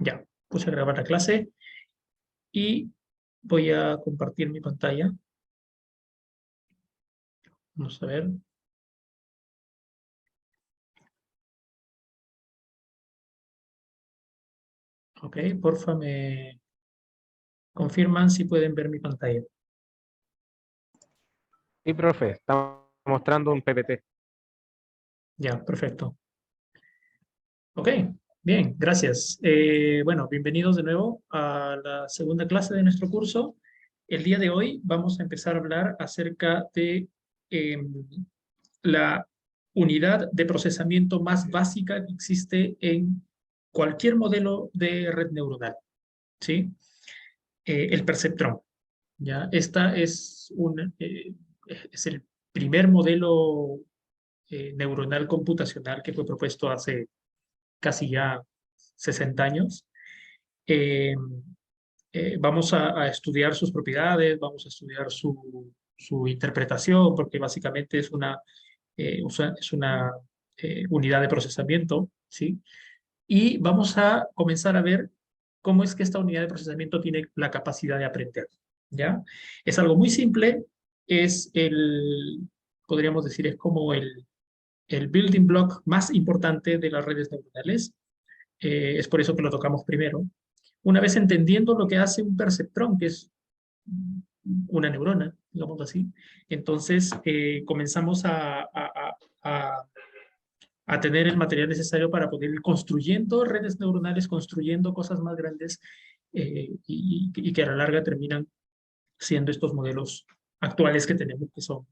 Ya, puse a grabar la clase y voy a compartir mi pantalla. Vamos a ver. Ok, porfa, me confirman si pueden ver mi pantalla. Sí, profe, estamos mostrando un PPT. Ya, perfecto. Ok, bien, gracias. Bueno, bienvenidos de nuevo a la segunda clase de nuestro curso. El día de hoy vamos a empezar a hablar acerca de la unidad de procesamiento más básica que existe en cualquier modelo de red neuronal, ¿sí? El perceptrón. ¿Ya? Es el primer modelo neuronal computacional que fue propuesto hace casi ya 60 años. Eh, Vamos a estudiar sus propiedades, vamos a estudiar su interpretación, porque básicamente es una unidad de procesamiento, ¿sí? Y vamos a comenzar a ver cómo es que esta unidad de procesamiento tiene la capacidad de aprender, ¿ya? Es algo muy simple, podríamos decir, es como el building block más importante de las redes neuronales. Es por eso que lo tocamos primero. Una vez entendiendo lo que hace un perceptrón, que es una neurona, digamos así, entonces comenzamos a a tener el material necesario para poder ir construyendo redes neuronales, construyendo cosas más grandes y que a la larga terminan siendo estos modelos actuales que tenemos, que son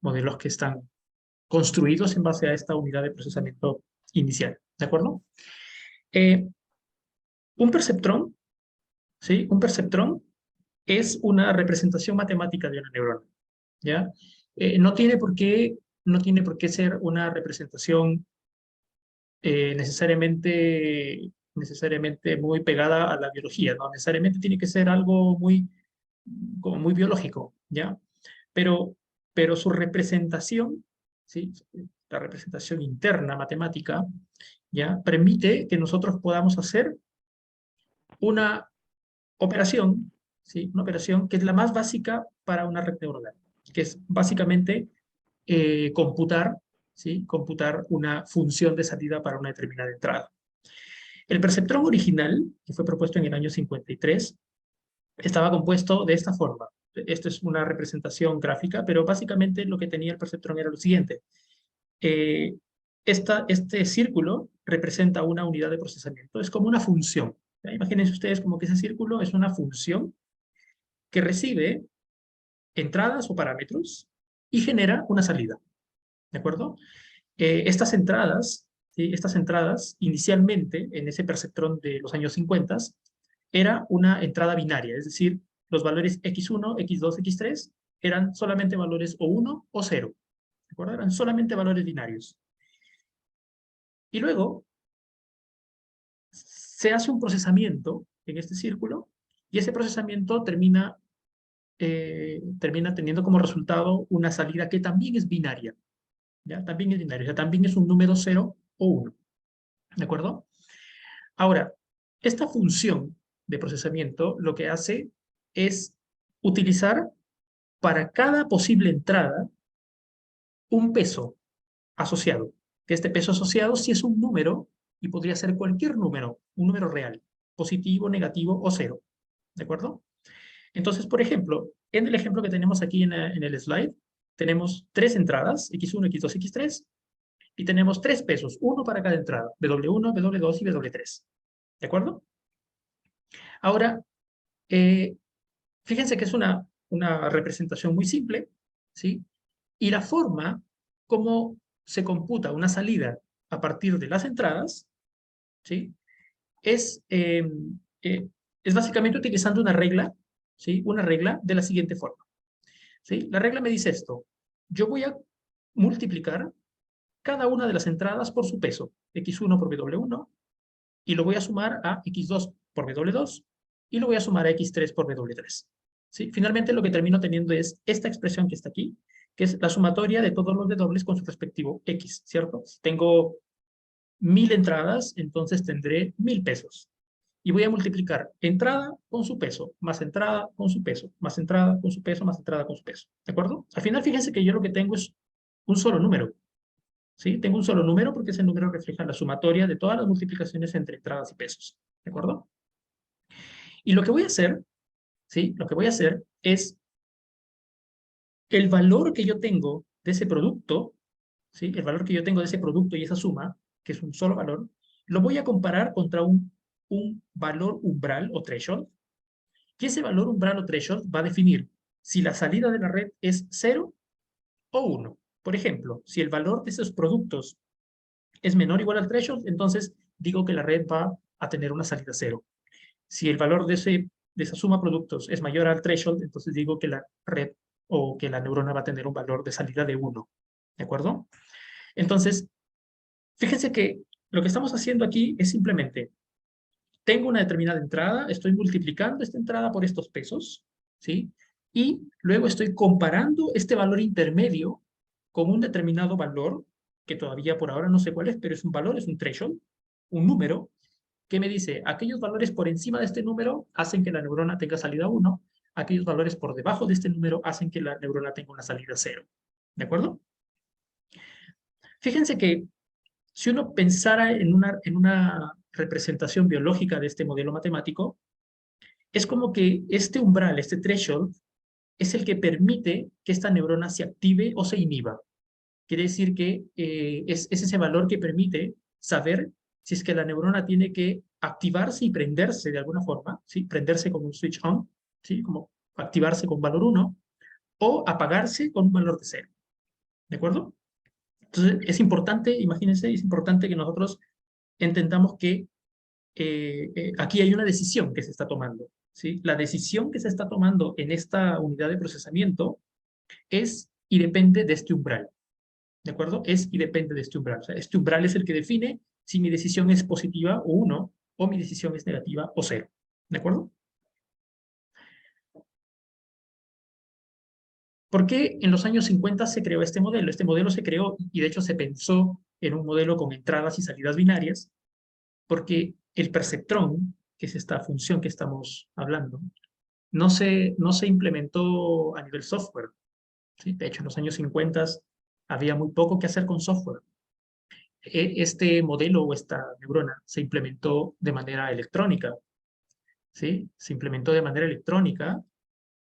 modelos que están construidos en base a esta unidad de procesamiento inicial. ¿De acuerdo? Eh, un perceptrón, ¿sí? Un perceptrón es una representación matemática de una neurona, ¿ya? No tiene no tiene por qué ser una representación necesariamente muy pegada a la biología, no necesariamente tiene que ser algo como muy biológico, ¿ya? Pero, pero su representación, ¿sí? La representación interna matemática, ¿ya? Permite que nosotros podamos hacer una operación, ¿sí? Una operación que es la más básica para una red neuronal, que es básicamente computar, ¿sí? Computar una función de salida para una determinada entrada. El perceptrón original, que fue propuesto en el año 53, estaba compuesto de esta forma. Esto es una representación gráfica, pero básicamente lo que tenía el perceptrón era lo siguiente. Eh, este círculo representa una unidad de procesamiento, es como una función. ¿Ya? Imagínense ustedes como que ese círculo es una función que recibe entradas o parámetros y genera una salida. ¿De acuerdo? Estas entradas, inicialmente, en ese perceptrón de los años 50, era una entrada binaria, es decir, los valores x1, x2, x3 eran solamente valores o 1 o 0. ¿De acuerdo? Eran solamente valores binarios. Y luego se hace un procesamiento en este círculo y ese procesamiento termina teniendo como resultado una salida que también es binaria. ¿Ya? También es binario, o sea, también es un número 0 o 1. ¿De acuerdo? Ahora, esta función de procesamiento lo que hace es utilizar para cada posible entrada un peso asociado. Que este peso asociado sí es un número y podría ser cualquier número, un número real, positivo, negativo o cero. ¿De acuerdo? Entonces, por ejemplo, en el ejemplo que tenemos aquí en el slide, tenemos tres entradas, x1, x2, x3, y tenemos tres pesos, uno para cada entrada, W1, W2 y W3. ¿De acuerdo? Ahora, eh, fíjense que es una representación muy simple, ¿sí? Y la forma como se computa una salida a partir de las entradas, ¿sí? Es, eh, es básicamente utilizando una regla, ¿sí? Una regla de la siguiente forma, ¿sí? La regla me dice esto. Yo voy a multiplicar cada una de las entradas por su peso, x1 por w1, y lo voy a sumar a x2 por w2, y lo voy a sumar a x3 por w3. ¿Sí? Finalmente lo que termino teniendo es esta expresión que está aquí, que es la sumatoria de todos los w con su respectivo x, ¿cierto? Tengo 1000 entradas, entonces tendré 1000 pesos. Y voy a multiplicar entrada con su peso, más entrada con su peso, más entrada con su peso, más entrada con su peso. ¿De acuerdo? Al final, fíjense que yo lo que tengo es un solo número. ¿Sí? Tengo un solo número porque ese número refleja la sumatoria de todas las multiplicaciones entre entradas y pesos. ¿De acuerdo? Y lo que voy a hacer, ¿sí? Lo que voy a hacer es el valor que yo tengo de ese producto, ¿sí? El valor que yo tengo de ese producto y esa suma, que es un solo valor, lo voy a comparar contra un valor umbral o threshold, y ese valor umbral o threshold va a definir si la salida de la red es 0 o 1. Por ejemplo, si el valor de esos productos es menor o igual al threshold, entonces digo que la red va a tener una salida 0. Si el valor de esa suma de productos es mayor al threshold, entonces digo que la red o que la neurona va a tener un valor de salida de 1. ¿De acuerdo? Entonces, fíjense que lo que estamos haciendo aquí es simplemente, tengo una determinada entrada, estoy multiplicando esta entrada por estos pesos, ¿sí? Y luego estoy comparando este valor intermedio con un determinado valor, que todavía por ahora no sé cuál es, pero es un valor, es un threshold, un número, que me dice, aquellos valores por encima de este número hacen que la neurona tenga salida 1, aquellos valores por debajo de este número hacen que la neurona tenga una salida 0. ¿De acuerdo? Fíjense que si uno pensara en una representación biológica de este modelo matemático, es como que este umbral, este threshold, es el que permite que esta neurona se active o se inhiba. Quiere decir que es ese valor que permite saber si es que la neurona tiene que activarse y prenderse de alguna forma, ¿sí? Prenderse como un switch on, ¿sí? Como activarse con valor 1, o apagarse con un valor de 0. ¿De acuerdo? Entonces, es importante, imagínense, es importante que nosotros entendamos que aquí hay una decisión que se está tomando, ¿sí? La decisión que se está tomando en esta unidad de procesamiento es y depende de este umbral. ¿De acuerdo? Es y depende de este umbral. O sea, este umbral es el que define si mi decisión es positiva o 1, o mi decisión es negativa o 0. ¿De acuerdo? ¿Por qué en los años 50 se creó este modelo? Este modelo se creó y de hecho se pensó en un modelo con entradas y salidas binarias, porque el perceptrón, que es esta función que estamos hablando, no se implementó a nivel software. ¿Sí? De hecho, en los años 50 había muy poco que hacer con software. Este modelo o esta neurona se implementó de manera electrónica, ¿sí? Se implementó de manera electrónica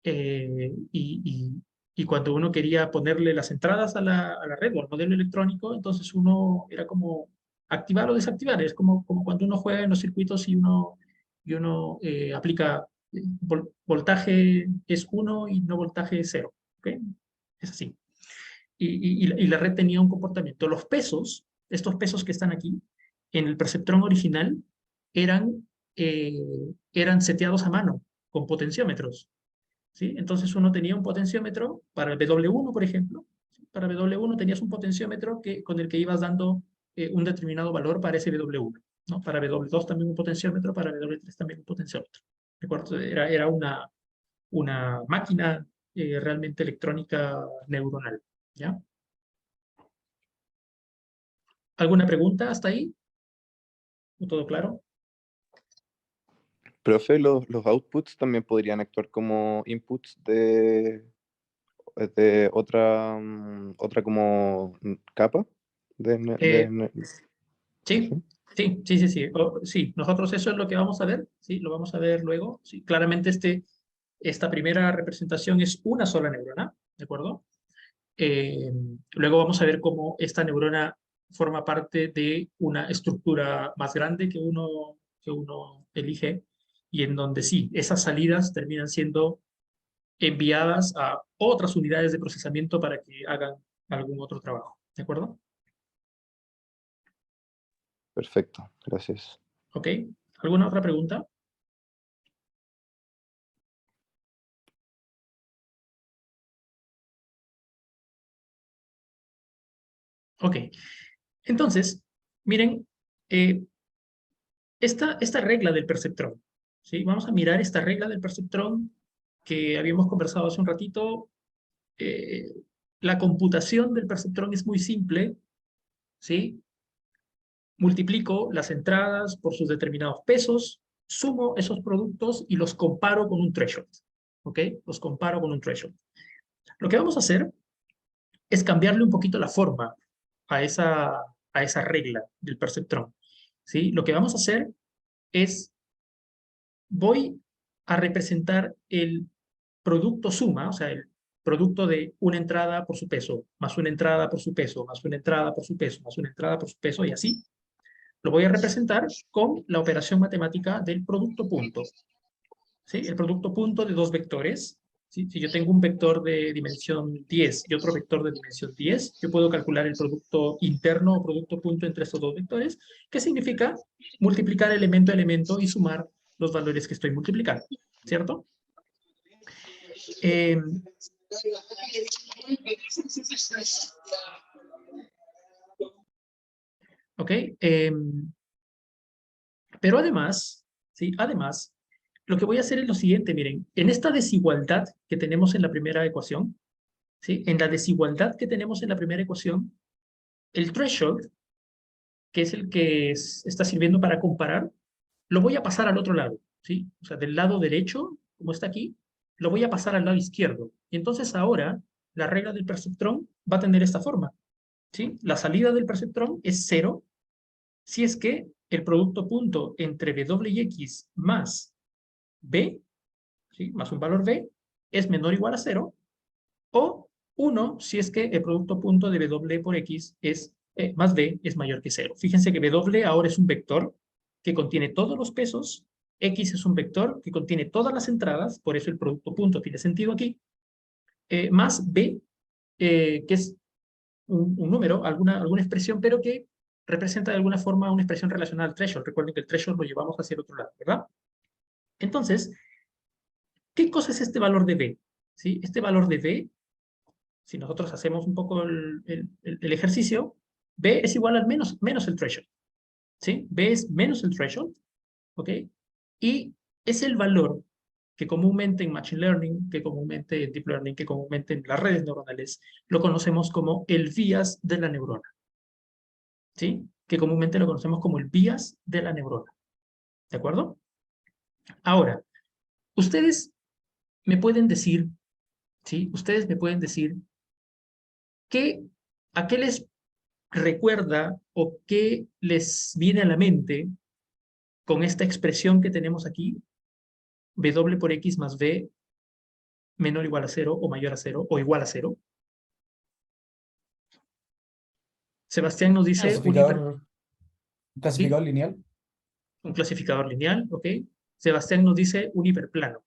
y cuando uno quería ponerle las entradas a la red o al modelo electrónico, entonces uno era como activar o desactivar. Es como cuando uno juega en los circuitos y uno aplica voltaje es 1 y no voltaje es 0. ¿Okay? Es así. Y la red tenía un comportamiento. Los pesos, estos pesos que están aquí, en el perceptrón original, eran, eh, eran seteados a mano, con potenciómetros. ¿Sí? Entonces uno tenía un potenciómetro para el W1, por ejemplo. ¿Sí? Para W1 tenías un potenciómetro con el que ibas dando un determinado valor para ese W1. ¿No? Para W2 también un potenciómetro, para W3 también un potenciómetro. ¿De acuerdo? Era una máquina realmente electrónica neuronal. ¿Ya? ¿Alguna pregunta hasta ahí? ¿O todo claro? Profe, los outputs también podrían actuar como inputs de otra, otra como capa de, Eh, sí, ¿sí? sí. Sí, nosotros eso es lo que vamos a ver, sí, lo vamos a ver luego. Sí, claramente esta primera representación es una sola neurona, ¿de acuerdo? Eh, Luego vamos a ver cómo esta neurona forma parte de una estructura más grande que uno elige y en donde sí, esas salidas terminan siendo enviadas a otras unidades de procesamiento para que hagan algún otro trabajo. ¿De acuerdo? Perfecto, gracias. ¿Ok? ¿Alguna otra pregunta? Ok. Entonces, miren, eh, esta regla del perceptrón, ¿sí? Vamos a mirar esta regla del perceptrón que habíamos conversado hace un ratito. Eh, la computación del perceptrón es muy simple, ¿sí? multiplico las entradas por sus determinados pesos, sumo esos productos y los comparo con un threshold. ¿Ok? Los comparo con un threshold. Lo que vamos a hacer es cambiarle un poquito la forma a esa regla del perceptrón. ¿Sí? Lo que vamos a hacer es, voy a representar el producto suma, o sea, el producto de una entrada por su peso, más una entrada por su peso, más una entrada por su peso, más una entrada por su peso, y así. Lo voy a representar con la operación matemática del producto punto. ¿Sí? El producto punto de dos vectores. ¿Sí? Si yo tengo un vector de dimensión 10 y otro vector de dimensión 10, yo puedo calcular el producto interno o producto punto entre estos dos vectores, que significa multiplicar elemento a elemento y sumar los valores que estoy multiplicando, ¿cierto? ¿Ok? Pero además, ¿sí? Además, lo que voy a hacer es lo siguiente, miren, en esta desigualdad que tenemos en la primera ecuación, ¿sí? En la desigualdad que tenemos en la primera ecuación, el threshold, que es el que está sirviendo para comparar, lo voy a pasar al otro lado, ¿sí? O sea, del lado derecho, como está aquí, lo voy a pasar al lado izquierdo. Y entonces ahora la regla del perceptrón va a tener esta forma, ¿sí? La salida del perceptrón es 0 si es que el producto punto entre W y X más B, ¿sí? Más un valor B, es menor o igual a 0, o 1 si es que el producto punto de W por X es más B es mayor que 0. Fíjense que W ahora es un vector que contiene todos los pesos, X es un vector que contiene todas las entradas, por eso el producto punto tiene sentido aquí, más B, que es un número, alguna expresión, pero que representa de alguna forma una expresión relacionada al threshold. Recuerden que el threshold lo llevamos hacia el otro lado, ¿verdad? Entonces, ¿qué cosa es este valor de B? ¿Sí? Este valor de B, si nosotros hacemos un poco el ejercicio, B es igual al menos el threshold. ¿Sí? B es menos el threshold, ¿ok? Y es el valor que comúnmente en Machine Learning, que comúnmente en Deep Learning, que comúnmente en las redes neuronales, lo conocemos como el bias de la neurona. ¿Sí? Que comúnmente lo conocemos como el bias de la neurona. ¿De acuerdo? Ahora, ustedes me pueden decir, ¿sí? Ustedes me pueden decir a qué les recuerda o qué les viene a la mente con esta expresión que tenemos aquí, W por X más B menor o igual a 0 o mayor a 0 o igual a 0. Sebastián nos dice Un ¿sí? clasificador lineal. Un clasificador lineal, ¿ok? Sebastián nos dice un hiperplano,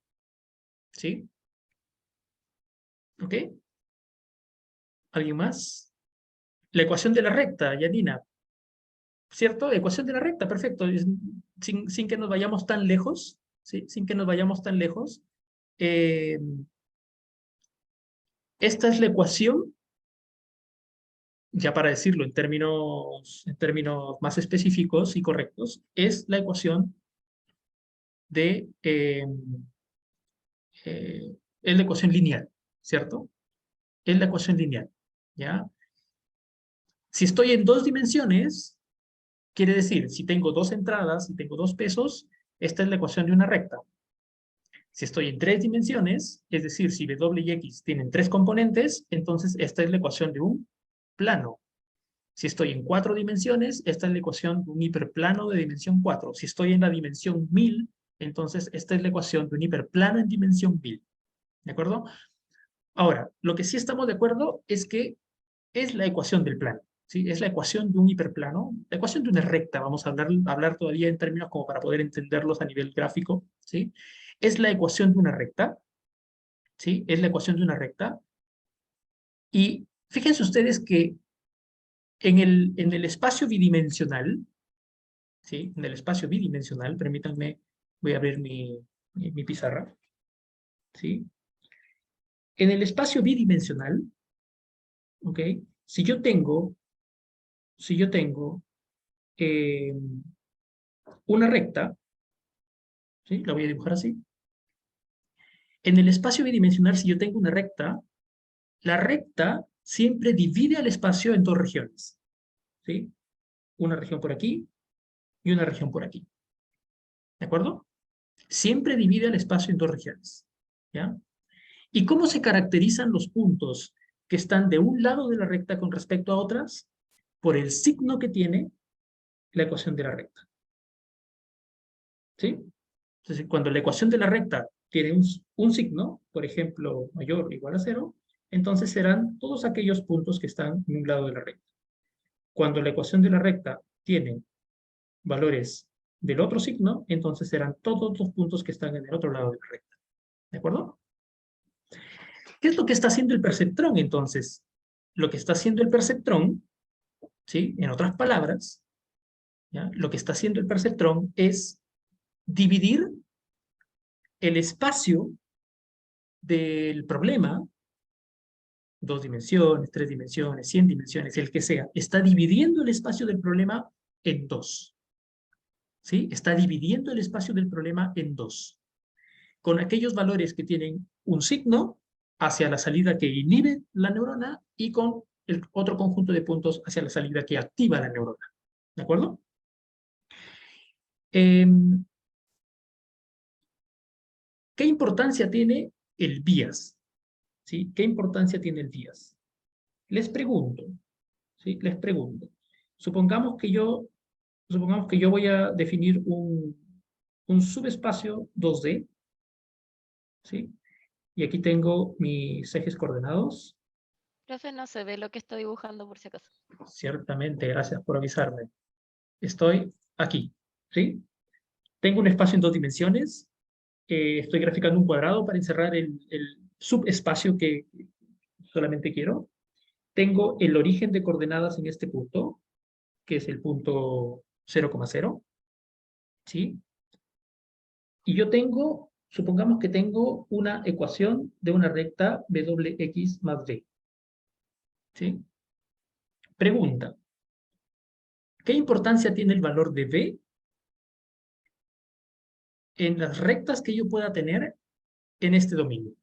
¿sí? ¿Ok? ¿Alguien más? La ecuación de la recta, Yanina, ¿cierto? Ecuación de la recta, perfecto. Sin que nos vayamos tan lejos, ¿sí? Sin que nos vayamos tan lejos. Esta es la ecuación, ya para decirlo en términos más específicos y correctos, es la ecuación de, es la ecuación lineal, ¿cierto? Es la ecuación lineal, ¿ya? Si estoy en dos dimensiones, quiere decir, si tengo dos entradas y tengo dos pesos, esta es la ecuación de una recta. Si estoy en tres dimensiones, es decir, si W y X tienen tres componentes, entonces esta es la ecuación de un plano. Si estoy en cuatro dimensiones, esta es la ecuación de un hiperplano de dimensión 4. Si estoy en la dimensión 1000, entonces esta es la ecuación de un hiperplano en dimensión 1000. ¿De acuerdo? Ahora, lo que sí estamos de acuerdo es que es la ecuación del plano. ¿Sí? Es la ecuación de un hiperplano, la ecuación de una recta, vamos a hablar todavía en términos como para poder entenderlos a nivel gráfico, ¿sí? Es la ecuación de una recta, ¿sí? Es la ecuación de una recta, y fíjense ustedes que en el espacio bidimensional, ¿sí? En el espacio bidimensional, permítanme, voy a abrir mi pizarra, ¿sí? En el espacio bidimensional, ¿ok? Si yo tengo eh, una recta, ¿sí? La voy a dibujar así. En el espacio bidimensional, si yo tengo una recta, la recta siempre divide al espacio en dos regiones, ¿sí? una región por aquí y una región por aquí. ¿De acuerdo? Siempre divide el espacio en dos regiones. ¿Ya? ¿Y cómo se caracterizan los puntos que están de un lado de la recta con respecto a otras? Por el signo que tiene la ecuación de la recta. ¿Sí? Entonces, cuando la ecuación de la recta tiene un signo, por ejemplo, mayor o igual a 0, entonces serán todos aquellos puntos que están en un lado de la recta. Cuando la ecuación de la recta tiene valores del otro signo, entonces serán todos los puntos que están en el otro lado de la recta. ¿De acuerdo? ¿Qué es lo que está haciendo el perceptrón entonces? Lo que está haciendo el perceptrón, ¿sí? En otras palabras, ¿ya? Lo que está haciendo el perceptrón es dividir el espacio del problema, 2 dimensiones, 3 dimensiones, 100 dimensiones, el que sea, está dividiendo el espacio del problema en dos. ¿Sí? Está dividiendo el espacio del problema en dos. Con aquellos valores que tienen un signo hacia la salida que inhibe la neurona y con el otro conjunto de puntos hacia la salida que activa la neurona. ¿De acuerdo? ¿Qué importancia tiene el bias? ¿Sí? ¿Qué importancia tiene el bias? Les pregunto, ¿sí? Les pregunto. Supongamos que yo voy a definir un subespacio 2D, ¿sí? Y aquí tengo mis ejes coordenados. Profe, no se ve lo que está dibujando por si acaso. Ciertamente, gracias por avisarme. Estoy aquí, ¿sí? Tengo un espacio en 2 dimensiones. Estoy graficando un cuadrado para encerrar el subespacio que solamente quiero. Tengo el origen de coordenadas en este punto, que es el punto 0,0, ¿sí? Y yo tengo, supongamos que tengo una ecuación de una recta Wx más b, ¿sí? Pregunta, ¿qué importancia tiene el valor de b en las rectas que yo pueda tener en este dominio?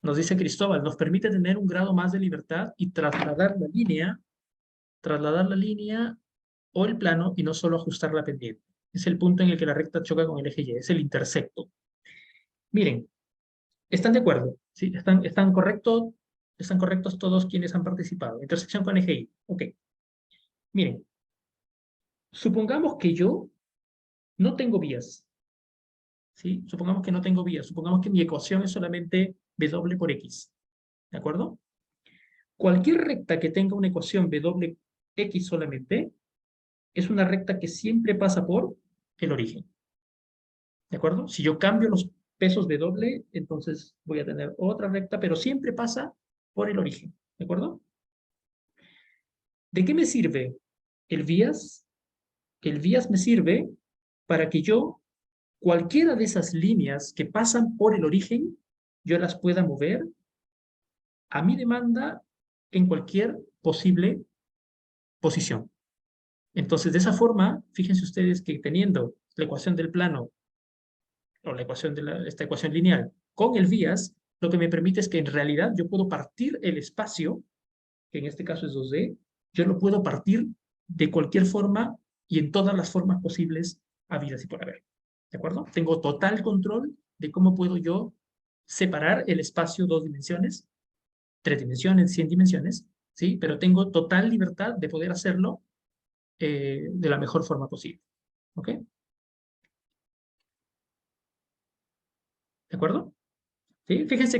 Nos dice Cristóbal, nos permite tener un grado más de libertad y trasladar la línea o el plano y no solo ajustar la pendiente. Es el punto en el que la recta choca con el eje Y, es el intersecto. Miren, ¿están de acuerdo? ¿Sí? ¿Están correctos todos quienes han participado? Intersección con eje Y. Ok. Miren, supongamos que yo no tengo vías. ¿Sí? Supongamos que no tengo vías. Supongamos que mi ecuación es solamente W por X. ¿De acuerdo? Cualquier recta que tenga una ecuación Wx solamente es una recta que siempre pasa por el origen. ¿De acuerdo? Si yo cambio los pesos W, entonces voy a tener otra recta, pero siempre pasa por el origen. ¿De acuerdo? ¿De qué me sirve el vías? El vías me sirve para que yo, cualquiera de esas líneas que pasan por el origen, yo las pueda mover a mi demanda en cualquier posible posición. Entonces, de esa forma, fíjense ustedes que teniendo la ecuación del plano o la ecuación de esta ecuación lineal con el vías, lo que me permite es que en realidad yo puedo partir el espacio, que en este caso es 2D, yo lo puedo partir de cualquier forma y en todas las formas posibles habidas y por haber. ¿De acuerdo? Tengo total control de cómo puedo yo separar el espacio 2 dimensiones, 3 dimensiones, 100 dimensiones, ¿sí? Pero tengo total libertad de poder hacerlo de la mejor forma posible. ¿Ok? ¿De acuerdo? ¿Sí? Fíjense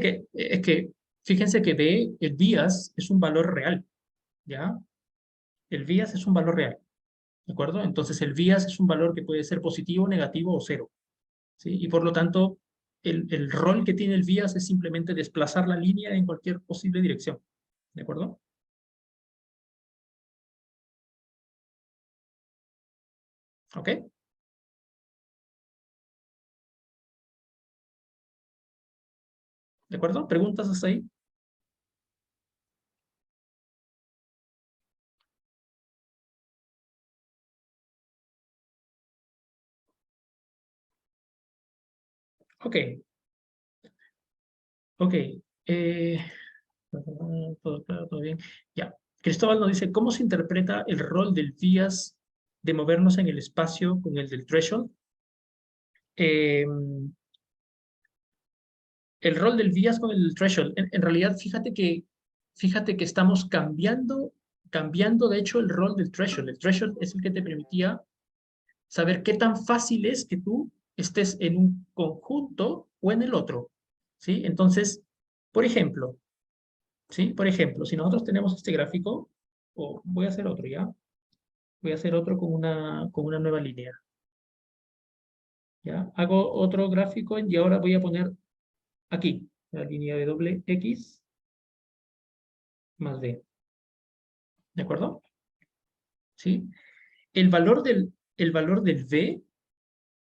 que B, el vías es un valor real, ¿ya? El vías es un valor real, ¿de acuerdo? Entonces el vías es un valor que puede ser positivo, negativo o cero, ¿sí? Y por lo tanto, el rol que tiene el vías es simplemente desplazar la línea en cualquier posible dirección, ¿de acuerdo? ¿Ok? ¿De acuerdo? ¿Preguntas hasta ahí? Ok, ok. Todo claro, todo bien. Ya. Cristóbal nos dice, ¿cómo se interpreta el rol del bias de movernos en el espacio con el del threshold? El rol del bias con el threshold. En realidad, fíjate que estamos cambiando de hecho el rol del threshold. El threshold es el que te permitía saber qué tan fácil es que tú estés en un conjunto o en el otro, ¿sí? Entonces, por ejemplo, ¿sí? Por ejemplo, si nosotros tenemos este gráfico, o voy a hacer otro, ¿ya? Voy a hacer otro con una nueva línea, ¿ya? Hago otro gráfico y ahora voy a poner aquí, la línea de doble X más D, ¿de acuerdo? ¿Sí? El valor del V,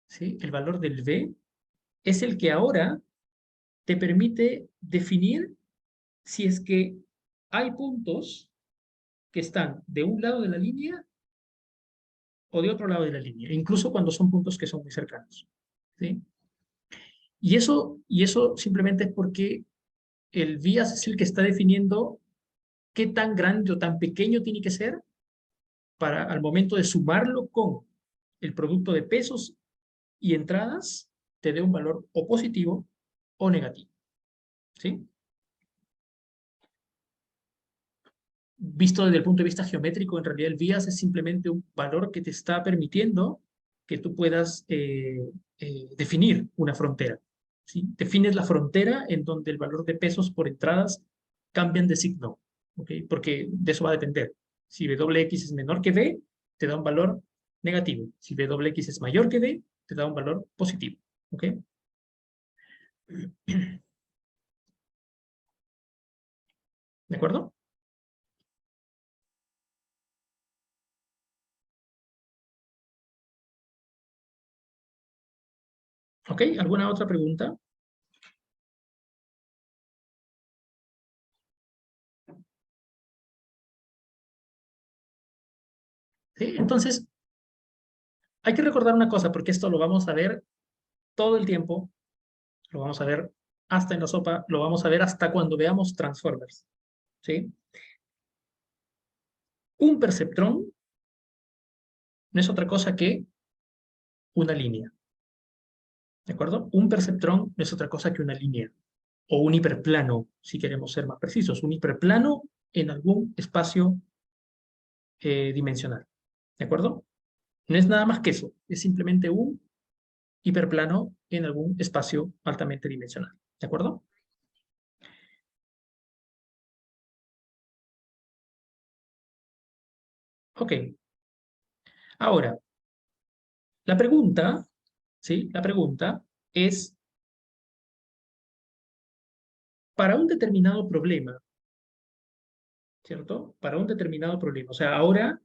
¿sí? El valor del V es el que ahora te permite definir si es que hay puntos que están de un lado de la línea o de otro lado de la línea, incluso cuando son puntos que son muy cercanos, ¿sí? Y eso simplemente es porque el bias es el que está definiendo qué tan grande o tan pequeño tiene que ser para al momento de sumarlo con el producto de pesos y entradas, te dé un valor o positivo o negativo, ¿sí? Visto desde el punto de vista geométrico, en realidad el bias es simplemente un valor que te está permitiendo que tú puedas definir una frontera, ¿sí? Defines la frontera en donde el valor de pesos por entradas cambian de signo, ¿ok? Porque de eso va a depender. Si Wx es menor que V, te da un valor negativo. Si Wx es mayor que V, te da un valor positivo, ¿ok? ¿De acuerdo? ¿Ok? ¿Alguna otra pregunta? ¿Sí? Entonces, hay que recordar una cosa, porque esto lo vamos a ver todo el tiempo, lo vamos a ver hasta en la sopa, lo vamos a ver hasta cuando veamos Transformers, ¿sí? Un perceptrón no es otra cosa que una línea, ¿de acuerdo? Un perceptrón no es otra cosa que una línea, o un hiperplano, si queremos ser más precisos, un hiperplano en algún espacio dimensional, ¿de acuerdo? No es nada más que eso, es simplemente un hiperplano en algún espacio altamente dimensional, ¿de acuerdo? Ok. Ahora, la pregunta, ¿sí? La pregunta es, para un determinado problema, ¿cierto? Para un determinado problema. O sea, ahora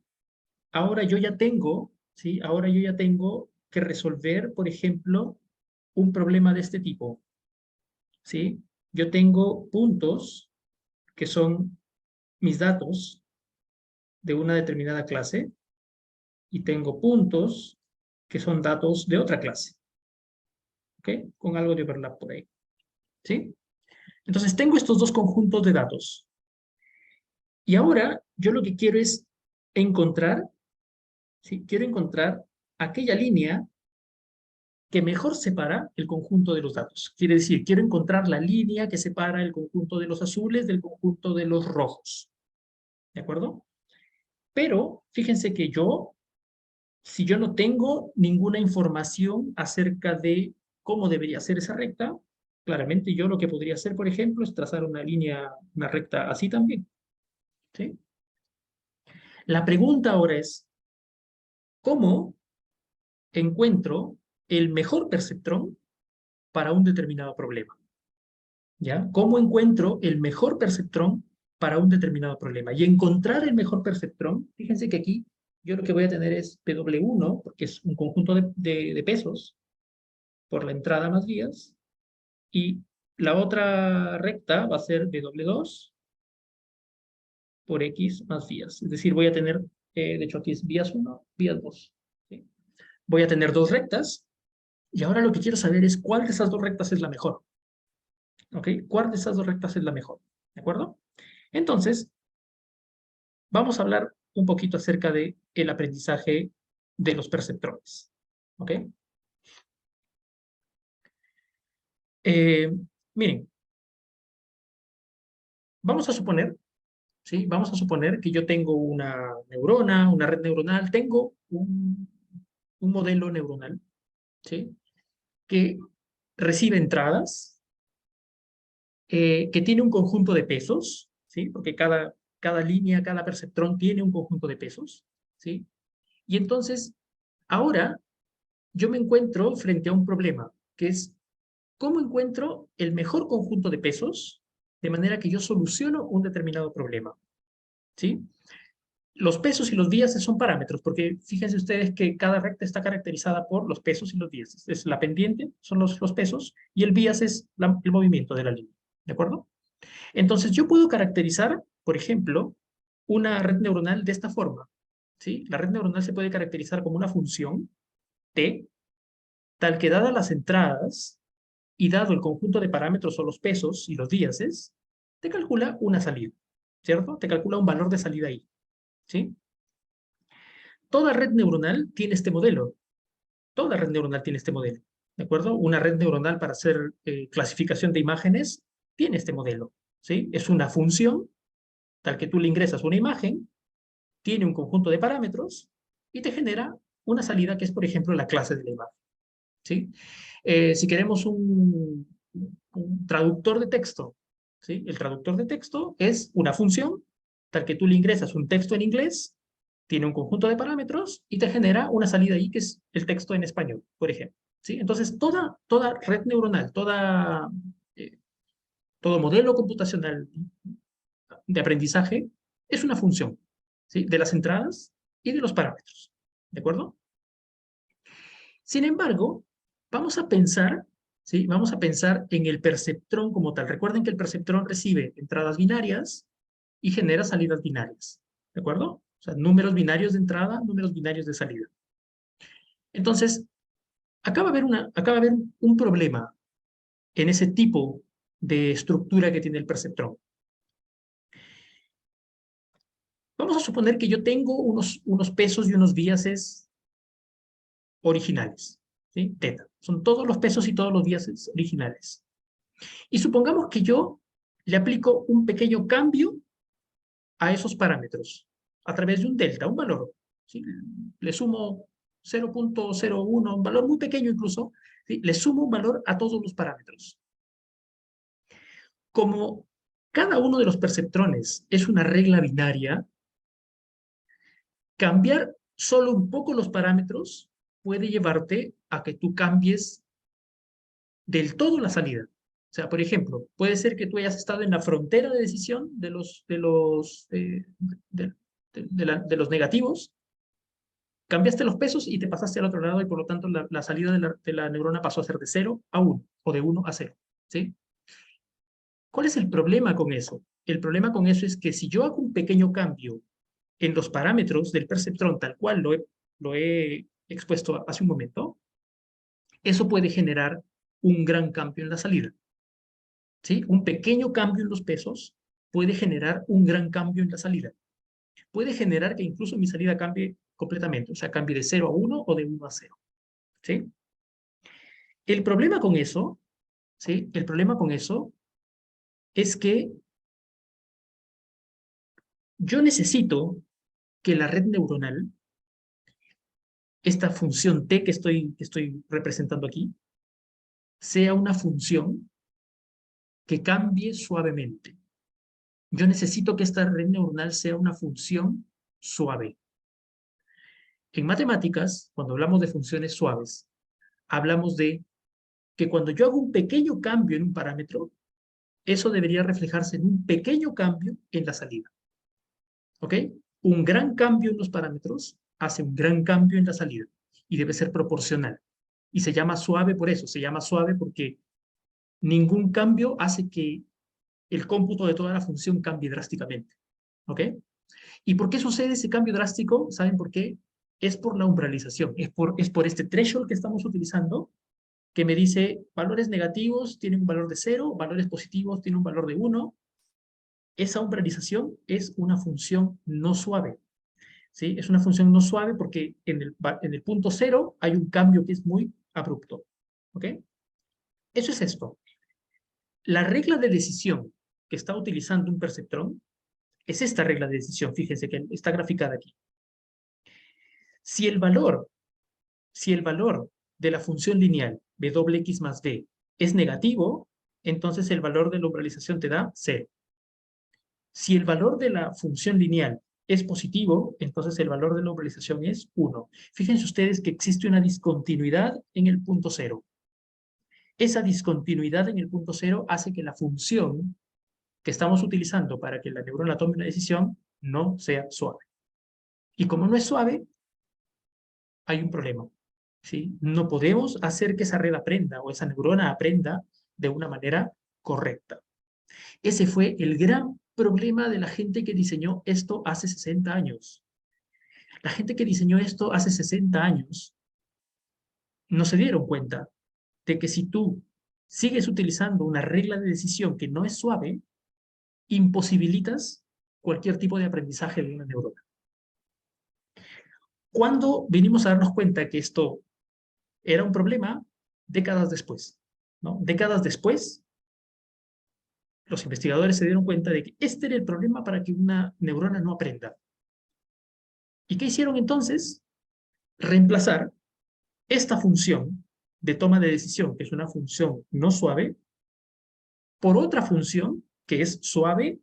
yo ya tengo, ¿sí? Ahora yo ya tengo que resolver, por ejemplo, un problema de este tipo, ¿sí? Yo tengo puntos que son mis datos de una determinada clase y tengo puntos que son datos de otra clase, ¿ok? Con algo de overlap por ahí, ¿sí? Entonces tengo estos dos conjuntos de datos. Y ahora yo lo que quiero es encontrar, ¿sí? Quiero encontrar aquella línea que mejor separa el conjunto de los datos. Quiere decir, quiero encontrar la línea que separa el conjunto de los azules del conjunto de los rojos. ¿De acuerdo? Pero fíjense que si yo no tengo ninguna información acerca de cómo debería ser esa recta, claramente yo lo que podría hacer, por ejemplo, es trazar una línea, una recta así también, ¿sí? La pregunta ahora es, ¿cómo encuentro el mejor perceptrón para un determinado problema? ¿Ya? ¿Cómo encuentro el mejor perceptrón para un determinado problema? Y encontrar el mejor perceptrón, fíjense que aquí yo lo que voy a tener es PW1, porque es un conjunto de pesos por la entrada más vías, y la otra recta va a ser W2 por X más vías. Es decir, voy a tener, de hecho aquí es vías 1, vías 2. ¿Sí? Voy a tener dos rectas, y ahora lo que quiero saber es cuál de esas dos rectas es la mejor. ¿Ok? ¿Cuál de esas dos rectas es la mejor? ¿De acuerdo? Entonces, vamos a hablar un poquito acerca del aprendizaje de los perceptrones. ¿Ok? Eh, miren, vamos a suponer, ¿sí? Vamos a suponer que yo tengo una neurona, una red neuronal, tengo un modelo neuronal, ¿sí? Que recibe entradas, que tiene un conjunto de pesos, ¿sí? Porque cada línea, cada perceptrón tiene un conjunto de pesos, ¿sí? Y entonces, ahora yo me encuentro frente a un problema, que es cómo encuentro el mejor conjunto de pesos de manera que yo soluciono un determinado problema, ¿sí? Los pesos y los días son parámetros, porque fíjense ustedes que cada recta está caracterizada por los pesos y los días. Es la pendiente, son los pesos, y el bias es el movimiento de la línea, ¿de acuerdo? Entonces yo puedo caracterizar, por ejemplo, una red neuronal de esta forma, ¿sí? La red neuronal se puede caracterizar como una función T, tal que dadas las entradas y dado el conjunto de parámetros o los pesos y los díases, te calcula una salida, ¿cierto? Te calcula un valor de salida ahí, ¿sí? Toda red neuronal tiene este modelo. Toda red neuronal tiene este modelo, ¿de acuerdo? Una red neuronal para hacer clasificación de imágenes tiene este modelo, ¿sí? Es una función tal que tú le ingresas una imagen, tiene un conjunto de parámetros y te genera una salida que es, por ejemplo, la clase de la imagen, ¿sí? Si queremos un traductor de texto, ¿sí? El traductor de texto es una función tal que tú le ingresas un texto en inglés, tiene un conjunto de parámetros y te genera una salida ahí que es el texto en español, por ejemplo, ¿sí? Entonces, toda red neuronal, todo modelo computacional de aprendizaje es una función, ¿sí? De las entradas y de los parámetros, ¿de acuerdo? Sin embargo, vamos a pensar, ¿sí? Vamos a pensar en el perceptrón como tal. Recuerden que el perceptrón recibe entradas binarias y genera salidas binarias, ¿de acuerdo? O sea, números binarios de entrada, números binarios de salida. Entonces, acaba de haber un problema en ese tipo de estructura que tiene el perceptrón. Vamos a suponer que yo tengo unos pesos y unos biases originales, ¿sí? Teta. Son todos los pesos y todos los biases originales. Y supongamos que yo le aplico un pequeño cambio a esos parámetros a través de un delta, un valor, ¿sí? Le sumo 0.01, un valor muy pequeño incluso, ¿sí? Le sumo un valor a todos los parámetros. Como cada uno de los perceptrones es una regla binaria, cambiar solo un poco los parámetros puede llevarte a que tú cambies del todo la salida. O sea, por ejemplo, puede ser que tú hayas estado en la frontera de decisión de los negativos, cambiaste los pesos y te pasaste al otro lado y por lo tanto la salida de la neurona pasó a ser de 0 a 1 o de 1 a 0, ¿sí? ¿Cuál es el problema con eso? El problema con eso es que si yo hago un pequeño cambio en los parámetros del perceptrón tal cual lo he expuesto hace un momento, eso puede generar un gran cambio en la salida, ¿sí? Un pequeño cambio en los pesos puede generar un gran cambio en la salida. Puede generar que incluso mi salida cambie completamente, o sea, cambie de 0 a 1 o de 1 a 0, ¿sí? El problema con eso, ¿sí? El problema con eso es que yo necesito que la red neuronal, esta función T que estoy representando aquí, sea una función que cambie suavemente. Yo necesito que esta red neuronal sea una función suave. En matemáticas, cuando hablamos de funciones suaves, hablamos de que cuando yo hago un pequeño cambio en un parámetro, eso debería reflejarse en un pequeño cambio en la salida. ¿Ok? Un gran cambio en los parámetros hace un gran cambio en la salida y debe ser proporcional. Y se llama suave por eso, se llama suave porque ningún cambio hace que el cómputo de toda la función cambie drásticamente. ¿Ok? ¿Y por qué sucede ese cambio drástico? ¿Saben por qué? Es por la umbralización, es por este threshold que estamos utilizando que me dice valores negativos tienen un valor de 0, valores positivos tienen un valor de 1. Esa umbralización es una función no suave. ¿Sí? Es una función no suave porque en el punto 0 hay un cambio que es muy abrupto. ¿Ok? Eso es esto. La regla de decisión que está utilizando un perceptrón es esta regla de decisión. Fíjense que está graficada aquí. Si el valor de la función lineal wx más b es negativo, entonces el valor de la umbralización te da 0. Si el valor de la función lineal es positivo, entonces el valor de la umbralización es 1. Fíjense ustedes que existe una discontinuidad en el punto 0. Esa discontinuidad en el punto 0 hace que la función que estamos utilizando para que la neurona tome una decisión no sea suave. Y como no es suave, hay un problema. ¿Sí? No podemos hacer que esa red aprenda o esa neurona aprenda de una manera correcta. Ese fue el gran problema de la gente que diseñó esto hace 60 años. La gente que diseñó esto hace 60 años no se dieron cuenta de que si tú sigues utilizando una regla de decisión que no es suave, imposibilitas cualquier tipo de aprendizaje de una neurona. ¿Cuándo vinimos a darnos cuenta que esto era un problema? Décadas después, ¿no? Décadas después, los investigadores se dieron cuenta de que este era el problema para que una neurona no aprenda. ¿Y qué hicieron entonces? Reemplazar esta función de toma de decisión, que es una función no suave, por otra función que es suave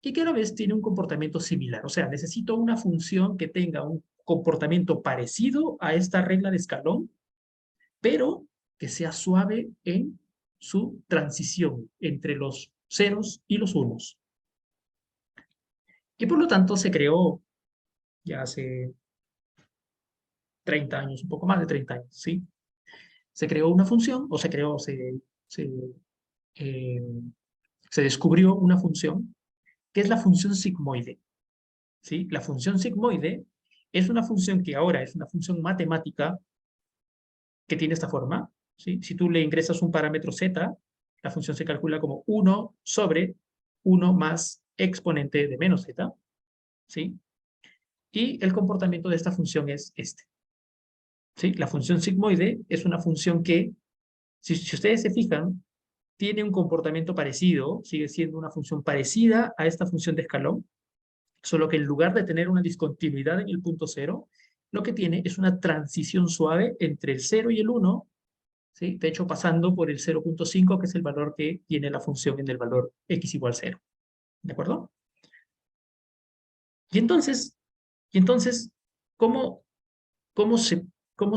y que a la vez tiene un comportamiento similar. O sea, necesito una función que tenga un comportamiento parecido a esta regla de escalón, pero que sea suave en su transición entre los ceros y los unos. Y por lo tanto se creó ya hace 30 años, un poco más de 30 años, ¿sí? Se creó una función, o eh, se descubrió una función, que es la función sigmoide, ¿sí? La función sigmoide es una función que ahora es una función matemática que tiene esta forma, ¿sí? Si tú le ingresas un parámetro z, la función se calcula como 1 sobre 1 más exponente de menos z, ¿sí? Y el comportamiento de esta función es este. ¿Sí? La función sigmoide es una función que, si ustedes se fijan, tiene un comportamiento parecido, sigue siendo una función parecida a esta función de escalón, solo que en lugar de tener una discontinuidad en el punto 0, lo que tiene es una transición suave entre el 0 y el 1, ¿sí? De hecho pasando por el 0.5, que es el valor que tiene la función en el valor x igual 0. ¿De acuerdo? Y entonces ¿cómo, cómo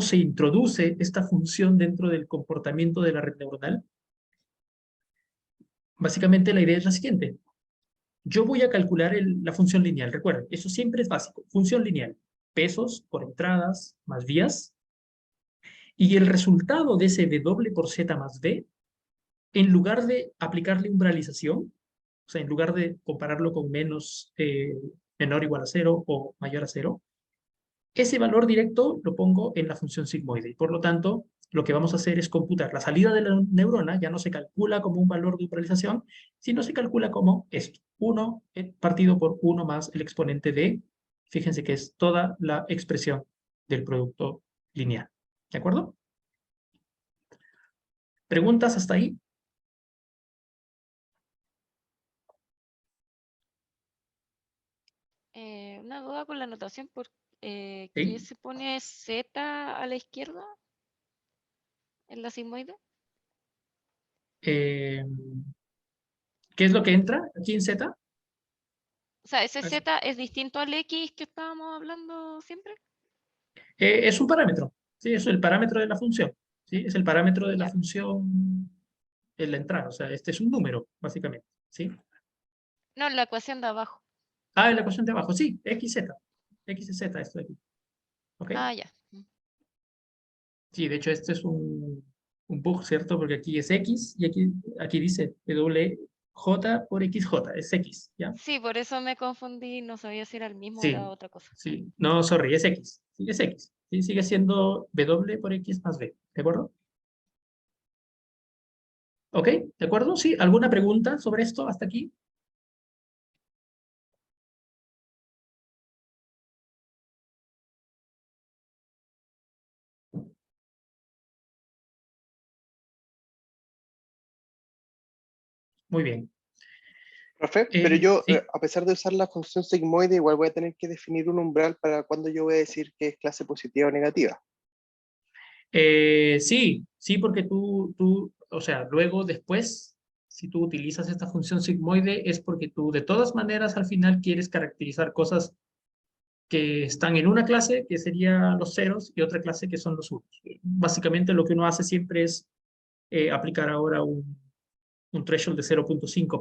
se introduce esta función dentro del comportamiento de la red neuronal? Básicamente la idea es la siguiente. Yo voy a calcular la función lineal. Recuerden, eso siempre es básico. Función lineal. Pesos por entradas más vías. Y el resultado de ese W por Z más B, en lugar de aplicarle umbralización, o sea, en lugar de compararlo con menor o igual a 0 o mayor a 0, ese valor directo lo pongo en la función sigmoide. Y por lo tanto, lo que vamos a hacer es computar la salida de la neurona, ya no se calcula como un valor de umbralización, sino se calcula como esto, 1 partido por 1 más el exponente de, fíjense que es toda la expresión del producto lineal. ¿De acuerdo? ¿Preguntas hasta ahí? Una duda con la notación, ¿por qué ¿Sí? se pone Z a la izquierda en la sigmoide? ¿Qué es lo que entra aquí en Z? O sea, ese Z es distinto al X que estábamos hablando siempre. Es un parámetro, ¿sí? Es el parámetro de la función, ¿sí? Es el parámetro de la Ya. función en la entrada, o sea, este es un número, básicamente, ¿sí? No, la ecuación de abajo. Ah, en la ecuación de abajo, sí, XZ, XZ, esto de aquí, ¿ok? Ah, ya. Sí, de hecho este es un bug, ¿cierto? Porque aquí es X y aquí dice WJ por XJ, es X, ¿ya? Sí, por eso me confundí, no sabía si era el mismo o era Sí, otra cosa. sí, no, sorry, es X, sí, es X, sí, sigue siendo W por X más B, ¿de acuerdo? ¿Ok? ¿De acuerdo? ¿Sí? ¿Alguna pregunta sobre esto hasta aquí? Muy bien. Profe, pero yo, Sí. a pesar de usar la función sigmoide, igual voy a tener que definir un umbral para cuando yo voy a decir que es clase positiva o negativa. Sí, porque o sea, luego después, si tú utilizas esta función sigmoide, es porque tú de todas maneras al final quieres caracterizar cosas que están en una clase, que serían los ceros, y otra clase que son los unos. Básicamente lo que uno hace siempre es aplicar ahora un threshold de 0.5,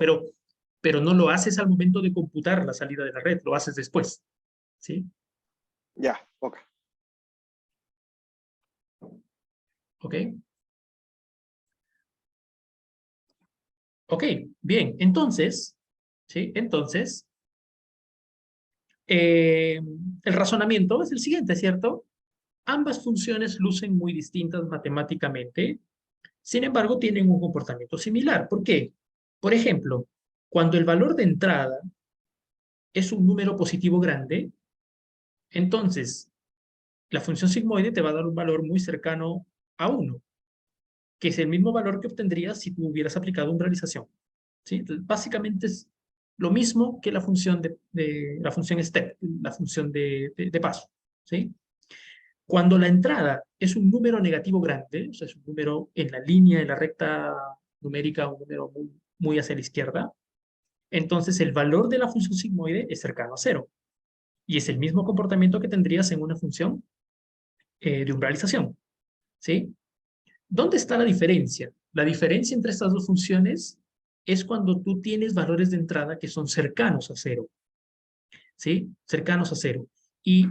pero no lo haces al momento de computar la salida de la red, lo haces después, ¿sí? Ya, ok. ¿Ok? Ok, bien, entonces, ¿sí? Entonces, el razonamiento es el siguiente, ¿cierto? Ambas funciones lucen muy distintas matemáticamente, sin embargo, tienen un comportamiento similar. ¿Por qué? Por ejemplo, cuando el valor de entrada es un número positivo grande, entonces la función sigmoide te va a dar un valor muy cercano a 1, que es el mismo valor que obtendrías si tú hubieras aplicado umbralización. ¿Sí? Entonces, básicamente es lo mismo que la función la función step, la función de paso. ¿Sí? Cuando la entrada es un número negativo grande, o sea, es un número en la línea, en la recta numérica, un número muy hacia la izquierda, entonces el valor de la función sigmoide es cercano a 0. Y es el mismo comportamiento que tendrías en una función de umbralización. ¿Sí? ¿Dónde está la diferencia? La diferencia entre estas dos funciones es cuando tú tienes valores de entrada que son cercanos a 0. ¿Sí? Cercanos a 0. Y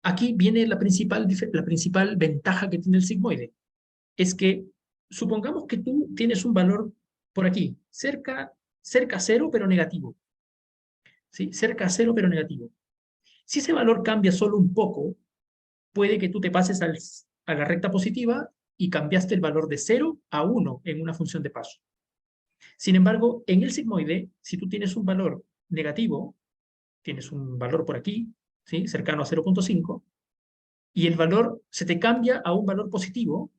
aquí viene la principal ventaja que tiene el sigmoide. Es que supongamos que tú tienes un valor por aquí, cerca a 0 pero negativo. ¿Sí? Cerca a 0 pero negativo. Si ese valor cambia solo un poco, puede que tú te pases a la recta positiva y cambiaste el valor de 0 a 1 en una función de paso. Sin embargo, en el sigmoide, si tú tienes un valor negativo, tienes un valor por aquí, ¿sí? Cercano a 0.5, y el valor se te cambia a un valor positivo,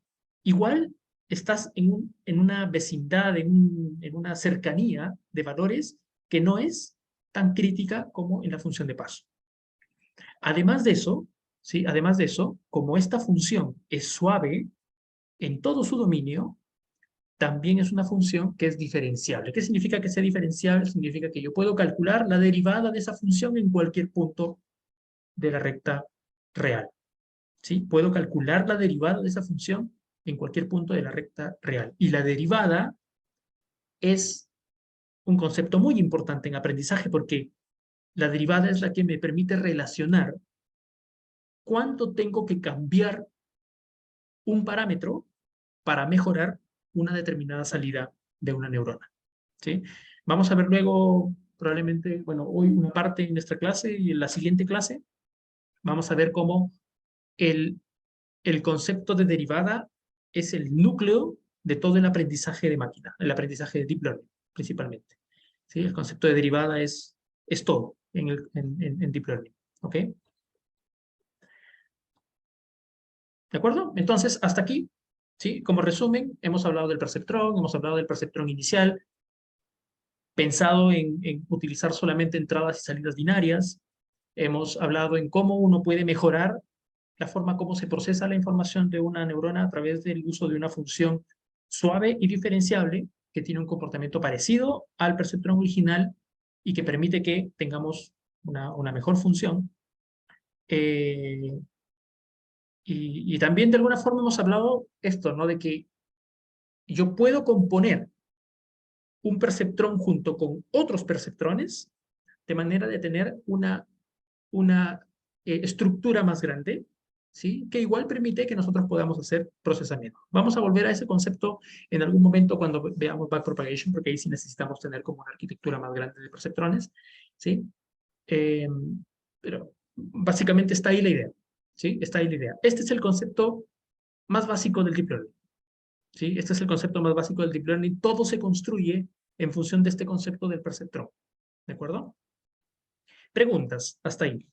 igual estás en una vecindad, en una cercanía de valores que no es tan crítica como en la función de paso. Además de eso, ¿sí? Además de eso, como esta función es suave en todo su dominio, también es una función que es diferenciable. ¿Qué significa que sea diferenciable? Significa que yo puedo calcular la derivada de esa función en cualquier punto de la recta real. ¿Sí? Puedo calcular la derivada de esa función en cualquier punto de la recta real. Y la derivada es un concepto muy importante en aprendizaje porque la derivada es la que me permite relacionar cuánto tengo que cambiar un parámetro para mejorar una determinada salida de una neurona. ¿Sí? Vamos a ver luego, probablemente, bueno, hoy una parte en nuestra clase y en la siguiente clase, vamos a ver cómo el concepto de derivada es el núcleo de todo el aprendizaje de máquina, el aprendizaje de deep learning, principalmente. ¿Sí? El concepto de derivada es todo en deep learning. ¿Ok? ¿De acuerdo? Entonces, hasta aquí, ¿sí? Como resumen, hemos hablado del perceptrón, hemos hablado del perceptrón inicial, pensado en utilizar solamente entradas y salidas binarias, hemos hablado en cómo uno puede mejorar la forma como se procesa la información de una neurona a través del uso de una función suave y diferenciable que tiene un comportamiento parecido al perceptrón original y que permite que tengamos una mejor función. Y también de alguna forma hemos hablado esto, ¿no? De que yo puedo componer un perceptrón junto con otros perceptrones de manera de tener una estructura más grande, ¿sí? Que igual permite que nosotros podamos hacer procesamiento. Vamos a volver a ese concepto en algún momento cuando veamos backpropagation, porque ahí sí necesitamos tener como una arquitectura más grande de perceptrones, ¿sí? Pero básicamente está ahí la idea, ¿sí? Está ahí la idea. Este es el concepto más básico del deep learning. ¿Sí? Este es el concepto más básico del Deep Learning. Todo se construye en función de este concepto del perceptrón. ¿De acuerdo? Preguntas, hasta ahí.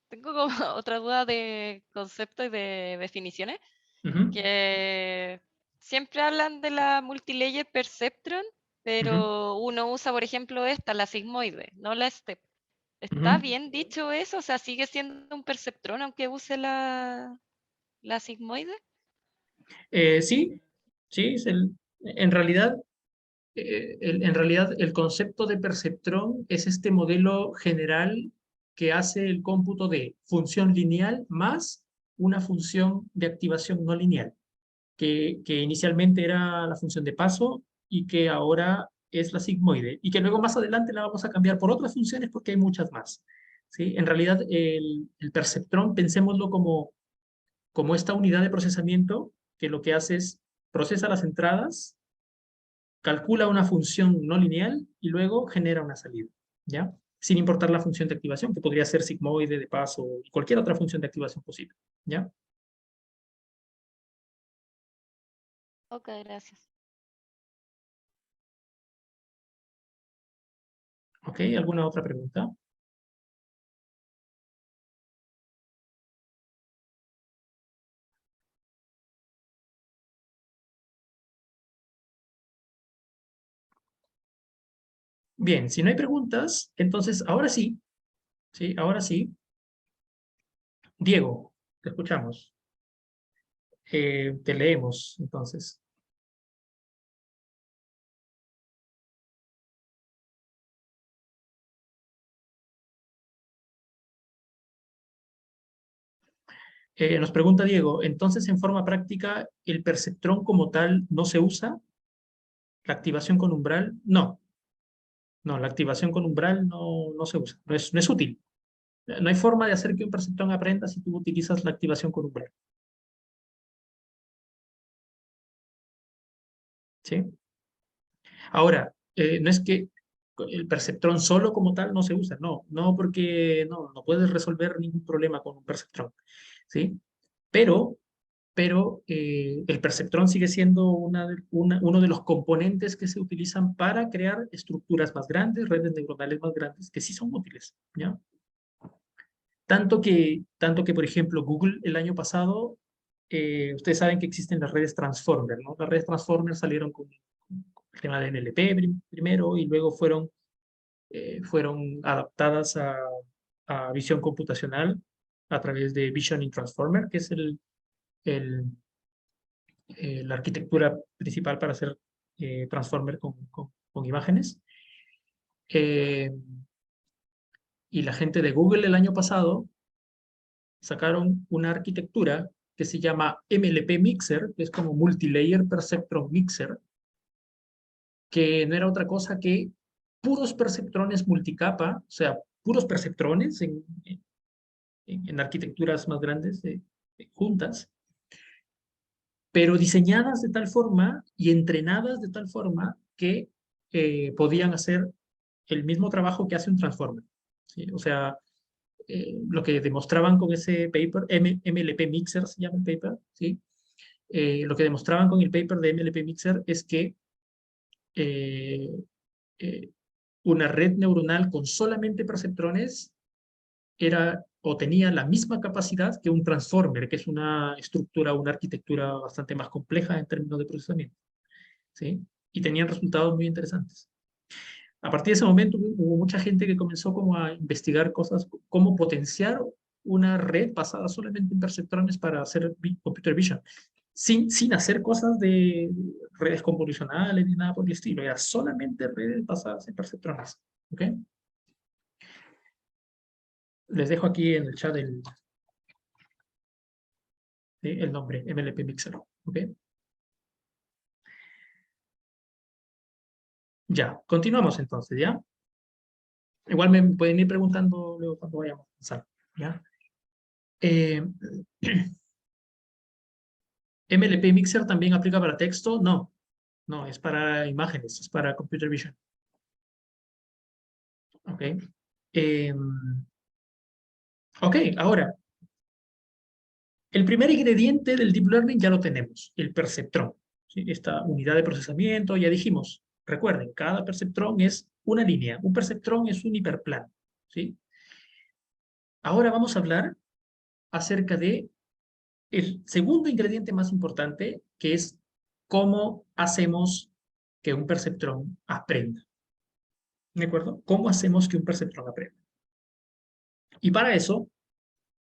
Tengo como otra duda de conceptos y de definiciones, Ujú, que siempre hablan de la multilayer perceptron, ujú, pero uno usa, por ejemplo, esta, la sigmoide, no la step. ¿Está ujú. bien dicho eso? O sea, ¿sigue siendo un perceptrón aunque use la sigmoide? Sí, sí, en realidad el concepto de perceptrón es este modelo general que hace el cómputo de función lineal más una función de activación no lineal, que inicialmente era la función de paso y que ahora es la sigmoide, y que luego más adelante la vamos a cambiar por otras funciones porque hay muchas más. ¿Sí? En realidad el perceptrón, pensémoslo como esta unidad de procesamiento que lo que hace es procesa las entradas, calcula una función no lineal y luego genera una salida, ¿ya? Sin importar la función de activación, que podría ser sigmoide, de paso, y cualquier otra función de activación posible, ¿ya? Ok, gracias. ¿Ok? ¿Alguna otra pregunta? Bien, si no hay preguntas, entonces ahora sí, ¿sí? Ahora sí. Diego, te escuchamos. Te leemos, entonces. Nos pregunta Diego, entonces en forma práctica, ¿el perceptrón como tal no se usa? ¿La activación con umbral? No, no, la activación con umbral no se usa, no es útil. No hay forma de hacer que un perceptrón aprenda si tú utilizas la activación con umbral. ¿Sí? Ahora, no es que el perceptrón solo como tal no se usa, no porque no puedes resolver ningún problema con un perceptrón, ¿sí? Pero, pero el perceptrón sigue siendo uno de los componentes que se utilizan para crear estructuras más grandes, redes neuronales más grandes, que sí son útiles, ¿ya? Tanto que, por ejemplo, Google el año pasado, ustedes saben que existen las redes Transformer, ¿no? Las redes Transformer salieron con el tema de NLP primero y luego fueron adaptadas a visión computacional a través de Vision Transformer, que es el, la arquitectura principal para hacer Transformer con imágenes. Eh, y la gente de Google el año pasado sacaron una arquitectura que se llama MLP Mixer, que es como Multilayer Perceptron Mixer, que no era otra cosa que puros perceptrones multicapa, o sea, puros perceptrones en arquitecturas más grandes juntas, pero diseñadas de tal forma y entrenadas de tal forma que podían hacer el mismo trabajo que hace un transformer. ¿Sí? O sea, lo que demostraban con ese paper, MLP Mixer se llama el paper, ¿sí? Lo que demostraban con el paper de MLP Mixer es que eh, eh, una red neuronal con solamente perceptrones era o tenía la misma capacidad que un transformer, que es una estructura, una arquitectura bastante más compleja en términos de procesamiento, ¿sí? Y tenían resultados muy interesantes. A partir de ese momento hubo mucha gente que comenzó como a investigar cosas, cómo potenciar una red basada solamente en perceptrones para hacer computer vision, sin hacer cosas de redes convolucionales ni nada por el estilo, era solamente redes basadas en perceptrones. ¿Ok? Les dejo aquí en el chat el nombre, MLP Mixer. ¿Ok? Ya, continuamos entonces, ¿ya? Igual me pueden ir preguntando luego cuando vayamos a pasar, ¿ya? Eh, ¿MLP Mixer también aplica para texto? No, no, es para imágenes, es para computer vision. ¿Ok? Ok, ahora, el primer ingrediente del Deep Learning ya lo tenemos, el perceptrón. ¿Sí? Esta unidad de procesamiento, ya dijimos, recuerden, cada perceptrón es una línea, un perceptrón es un hiperplano. ¿Sí? Ahora vamos a hablar acerca de el segundo ingrediente más importante, que es cómo hacemos que un perceptrón aprenda. ¿De acuerdo? ¿Cómo hacemos que un perceptrón aprenda? Y para eso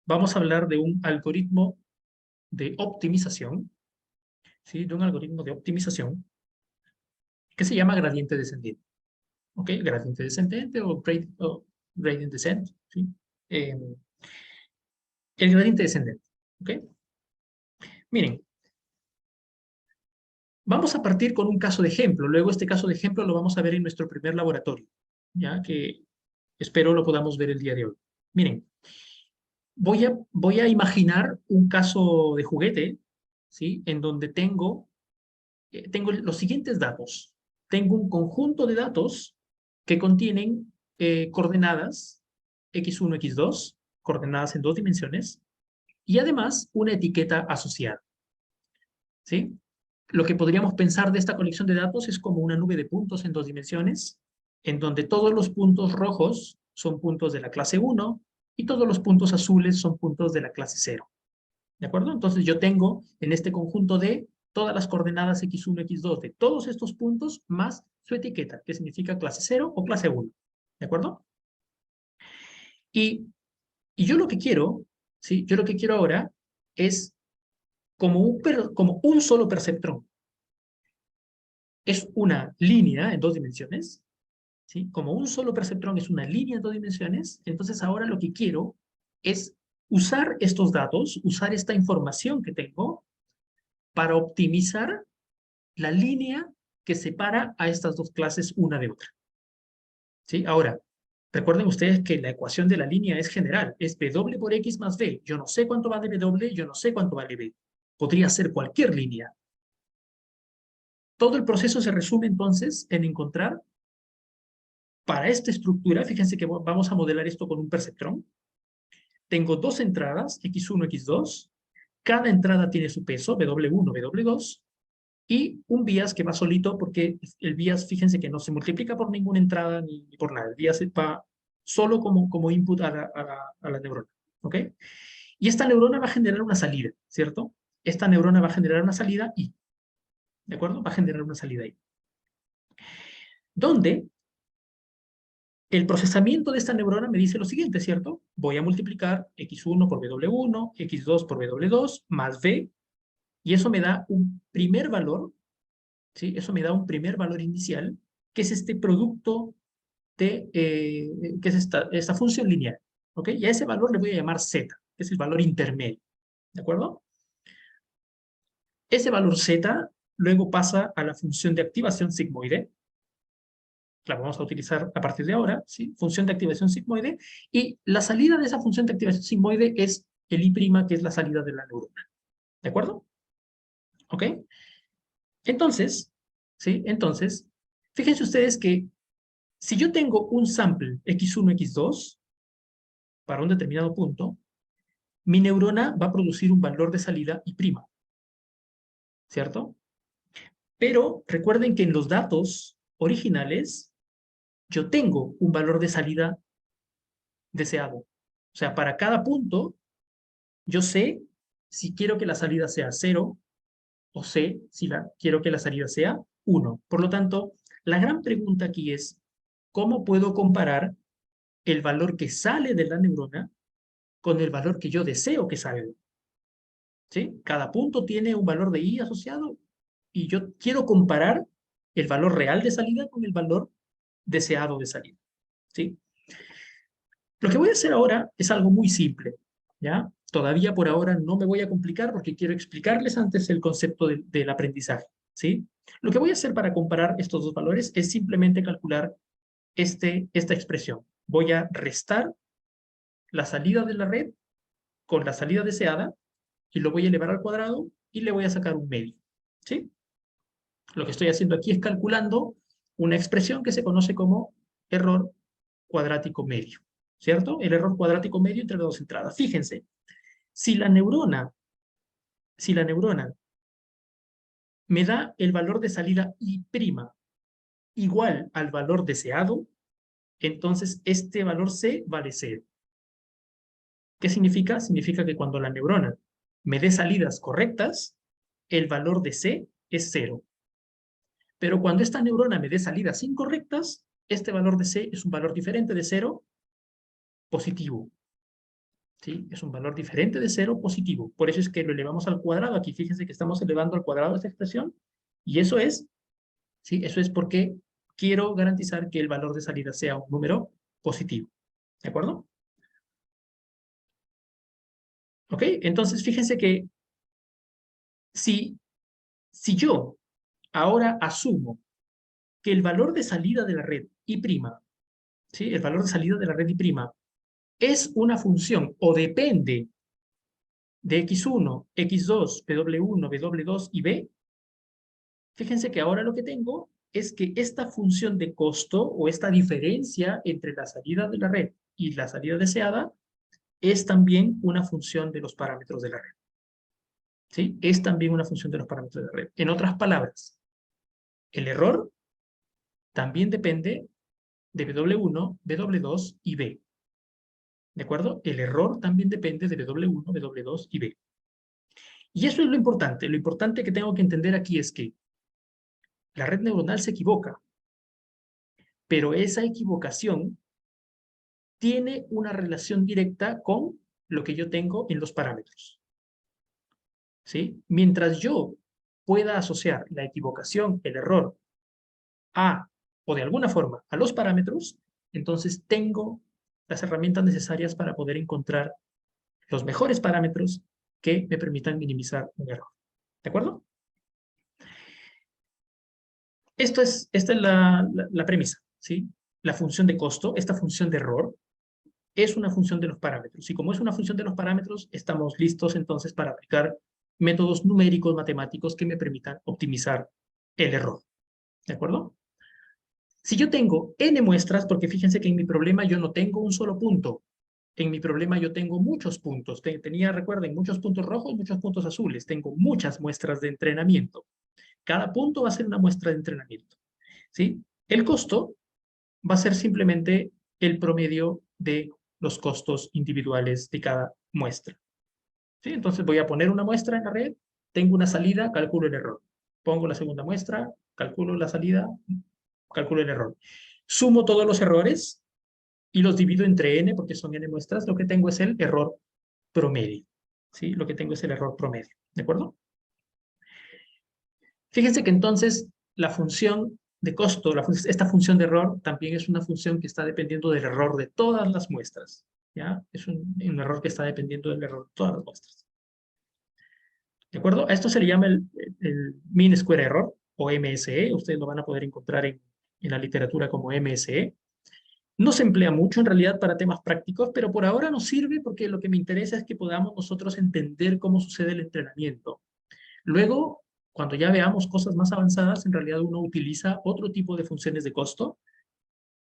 vamos a hablar de un algoritmo de optimización, ¿sí? De un algoritmo de optimización que se llama gradiente descendiente. ¿Ok? Gradiente descendente o gradient descent, ¿sí? El gradiente descendente. ¿Ok? Miren, vamos a partir con un caso de ejemplo. Luego este caso de ejemplo lo vamos a ver en nuestro primer laboratorio, ya que espero lo podamos ver el día de hoy. Miren, voy a imaginar un caso de juguete, ¿sí? En donde tengo los siguientes datos. Tengo un conjunto de datos que contienen coordenadas x1, x2, coordenadas en 2 dimensiones, y además una etiqueta asociada. ¿Sí? Lo que podríamos pensar de esta colección de datos es como una nube de puntos en 2 dimensiones, en donde todos los puntos rojos son puntos de la clase 1 y todos los puntos azules son puntos de la clase 0. ¿De acuerdo? Entonces yo tengo en este conjunto de todas las coordenadas x1, x2 de todos estos puntos más su etiqueta, que significa clase 0 o clase 1. ¿De acuerdo? Y yo lo que quiero, ¿sí? Yo lo que quiero ahora es como un solo perceptrón. Es una línea en 2 dimensiones, ¿sí? Como un solo perceptrón es una línea en 2 dimensiones, entonces ahora lo que quiero es usar estos datos, usar esta información que tengo para optimizar la línea que separa a estas dos clases una de otra. ¿Sí? Ahora, recuerden ustedes que la ecuación de la línea es general, es W por X más B. Yo no sé cuánto vale W, yo no sé cuánto vale B. Podría ser cualquier línea. Todo el proceso se resume entonces en encontrar, para esta estructura, fíjense que vamos a modelar esto con un perceptrón. Tengo dos entradas, X1, X2. Cada entrada tiene su peso, W1, W2. Y un bias que va solito porque el bias, fíjense que no se multiplica por ninguna entrada ni por nada. El bias va solo como input a la neurona. ¿Ok? Y esta neurona va a generar una salida, ¿cierto? Esta neurona va a generar una salida I. ¿De acuerdo? Va a generar una salida I. Donde el procesamiento de esta neurona me dice lo siguiente, ¿cierto? Voy a multiplicar x1 por w1, x2 por w2, más b, y eso me da un primer valor, ¿sí? Eso me da un primer valor inicial, que es este producto de, que es esta función lineal, ¿ok? Y a ese valor le voy a llamar z, que es el valor intermedio, ¿de acuerdo? Ese valor z luego pasa a la función de activación sigmoide, la vamos a utilizar a partir de ahora, ¿sí? Función de activación sigmoide, y la salida de esa función de activación sigmoide es el I', que es la salida de la neurona, ¿de acuerdo? ¿Ok? Entonces, ¿sí? Entonces, fíjense ustedes que si yo tengo un sample x1, x2, para un determinado punto, mi neurona va a producir un valor de salida I', ¿cierto? Pero recuerden que en los datos originales, yo tengo un valor de salida deseado. O sea, para cada punto, yo sé si quiero que la salida sea 0 o sé si quiero que la salida sea 1. Por lo tanto, la gran pregunta aquí es, ¿cómo puedo comparar el valor que sale de la neurona con el valor que yo deseo que salga? ¿Sí? Cada punto tiene un valor de I asociado y yo quiero comparar el valor real de salida con el valor deseado de salida. ¿Sí? Lo que voy a hacer ahora es algo muy simple, ¿ya? Todavía por ahora no me voy a complicar porque quiero explicarles antes el concepto del aprendizaje, ¿sí? Lo que voy a hacer para comparar estos dos valores es simplemente calcular esta expresión. Voy a restar la salida de la red con la salida deseada y lo voy a elevar al cuadrado y le voy a sacar un medio, ¿sí? Lo que estoy haciendo aquí es calculando una expresión que se conoce como error cuadrático medio, ¿cierto? El error cuadrático medio entre las dos entradas. Fíjense, si la neurona me da el valor de salida I' igual al valor deseado, entonces este valor C vale 0. ¿Qué significa? Significa que cuando la neurona me dé salidas correctas, el valor de C es 0. Pero cuando esta neurona me dé salidas incorrectas, este valor de C es un valor diferente de 0, positivo. ¿Sí? Es un valor diferente de 0, positivo. Por eso es que lo elevamos al cuadrado. Aquí fíjense que estamos elevando al cuadrado esta expresión. Y eso es, ¿sí? Eso es porque quiero garantizar que el valor de salida sea un número positivo. ¿De acuerdo? ¿Ok? Entonces, fíjense que si yo ahora asumo que el valor de salida de la red I', ¿sí? El valor de salida de la red I' es una función o depende de x1, x2, w1, w2 y b, fíjense que ahora lo que tengo es que esta función de costo o esta diferencia entre la salida de la red y la salida deseada es también una función de los parámetros de la red. ¿Sí? Es también una función de los parámetros de la red. En otras palabras, el error también depende de W1, W2 y B. ¿De acuerdo? El error también depende de W1, W2 y B. Y eso es lo importante. Lo importante que tengo que entender aquí es que la red neuronal se equivoca, pero esa equivocación tiene una relación directa con lo que yo tengo en los parámetros. ¿Sí? Mientras yo pueda asociar la equivocación, el error, a, o de alguna forma, a los parámetros, entonces tengo las herramientas necesarias para poder encontrar los mejores parámetros que me permitan minimizar un error. ¿De acuerdo? Esta es la premisa, ¿sí? La función de costo, esta función de error, es una función de los parámetros. Y como es una función de los parámetros, estamos listos entonces para aplicar métodos numéricos matemáticos que me permitan optimizar el error. ¿De acuerdo? Si yo tengo n muestras, porque fíjense que en mi problema yo no tengo un solo punto. En mi problema yo tengo muchos puntos. Recuerden, muchos puntos rojos, muchos puntos azules. Tengo muchas muestras de entrenamiento. Cada punto va a ser una muestra de entrenamiento. ¿Sí? El costo va a ser simplemente el promedio de los costos individuales de cada muestra. ¿Sí? Entonces voy a poner una muestra en la red, tengo una salida, calculo el error. Pongo la segunda muestra, calculo la salida, calculo el error. Sumo todos los errores y los divido entre n, porque son n muestras. Lo que tengo es el error promedio. ¿Sí? Lo que tengo es el error promedio. ¿De acuerdo? Fíjense que entonces la función de costo, esta función de error, también es una función que está dependiendo del error de todas las muestras. ¿Ya? Es un error que está dependiendo del error de todas las muestras. ¿De acuerdo? A esto se le llama el mean square error, o MSE. Ustedes lo van a poder encontrar en la literatura como MSE. No se emplea mucho en realidad para temas prácticos, pero por ahora nos sirve porque lo que me interesa es que podamos nosotros entender cómo sucede el entrenamiento. Luego, cuando ya veamos cosas más avanzadas, en realidad uno utiliza otro tipo de funciones de costo,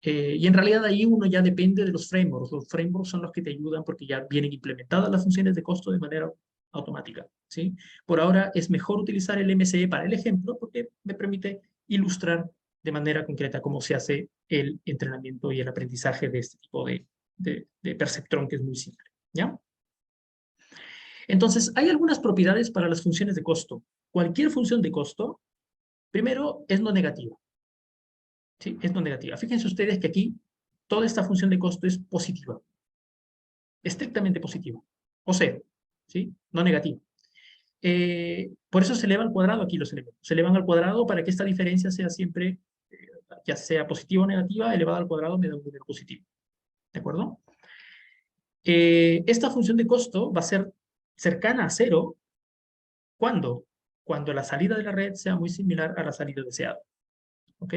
y en realidad ahí uno ya depende de los frameworks. Los frameworks son los que te ayudan porque ya vienen implementadas las funciones de costo de manera automática, ¿sí? Por ahora es mejor utilizar el MSE para el ejemplo porque me permite ilustrar de manera concreta cómo se hace el entrenamiento y el aprendizaje de este tipo de perceptrón que es muy simple, ¿ya? Entonces, hay algunas propiedades para las funciones de costo. Cualquier función de costo, primero, es no negativa. ¿Sí? Es no negativa. Fíjense ustedes que aquí toda esta función de costo es positiva. Estrictamente positiva. O cero. ¿Sí? No negativa. Por eso se eleva al cuadrado aquí los elementos. Se elevan al cuadrado para que esta diferencia sea siempre, ya sea positiva o negativa, elevada al cuadrado me da un número positivo. ¿De acuerdo? Esta función de costo va a ser cercana a cero. ¿Cuándo? Cuando la salida de la red sea muy similar a la salida deseada. ¿Ok?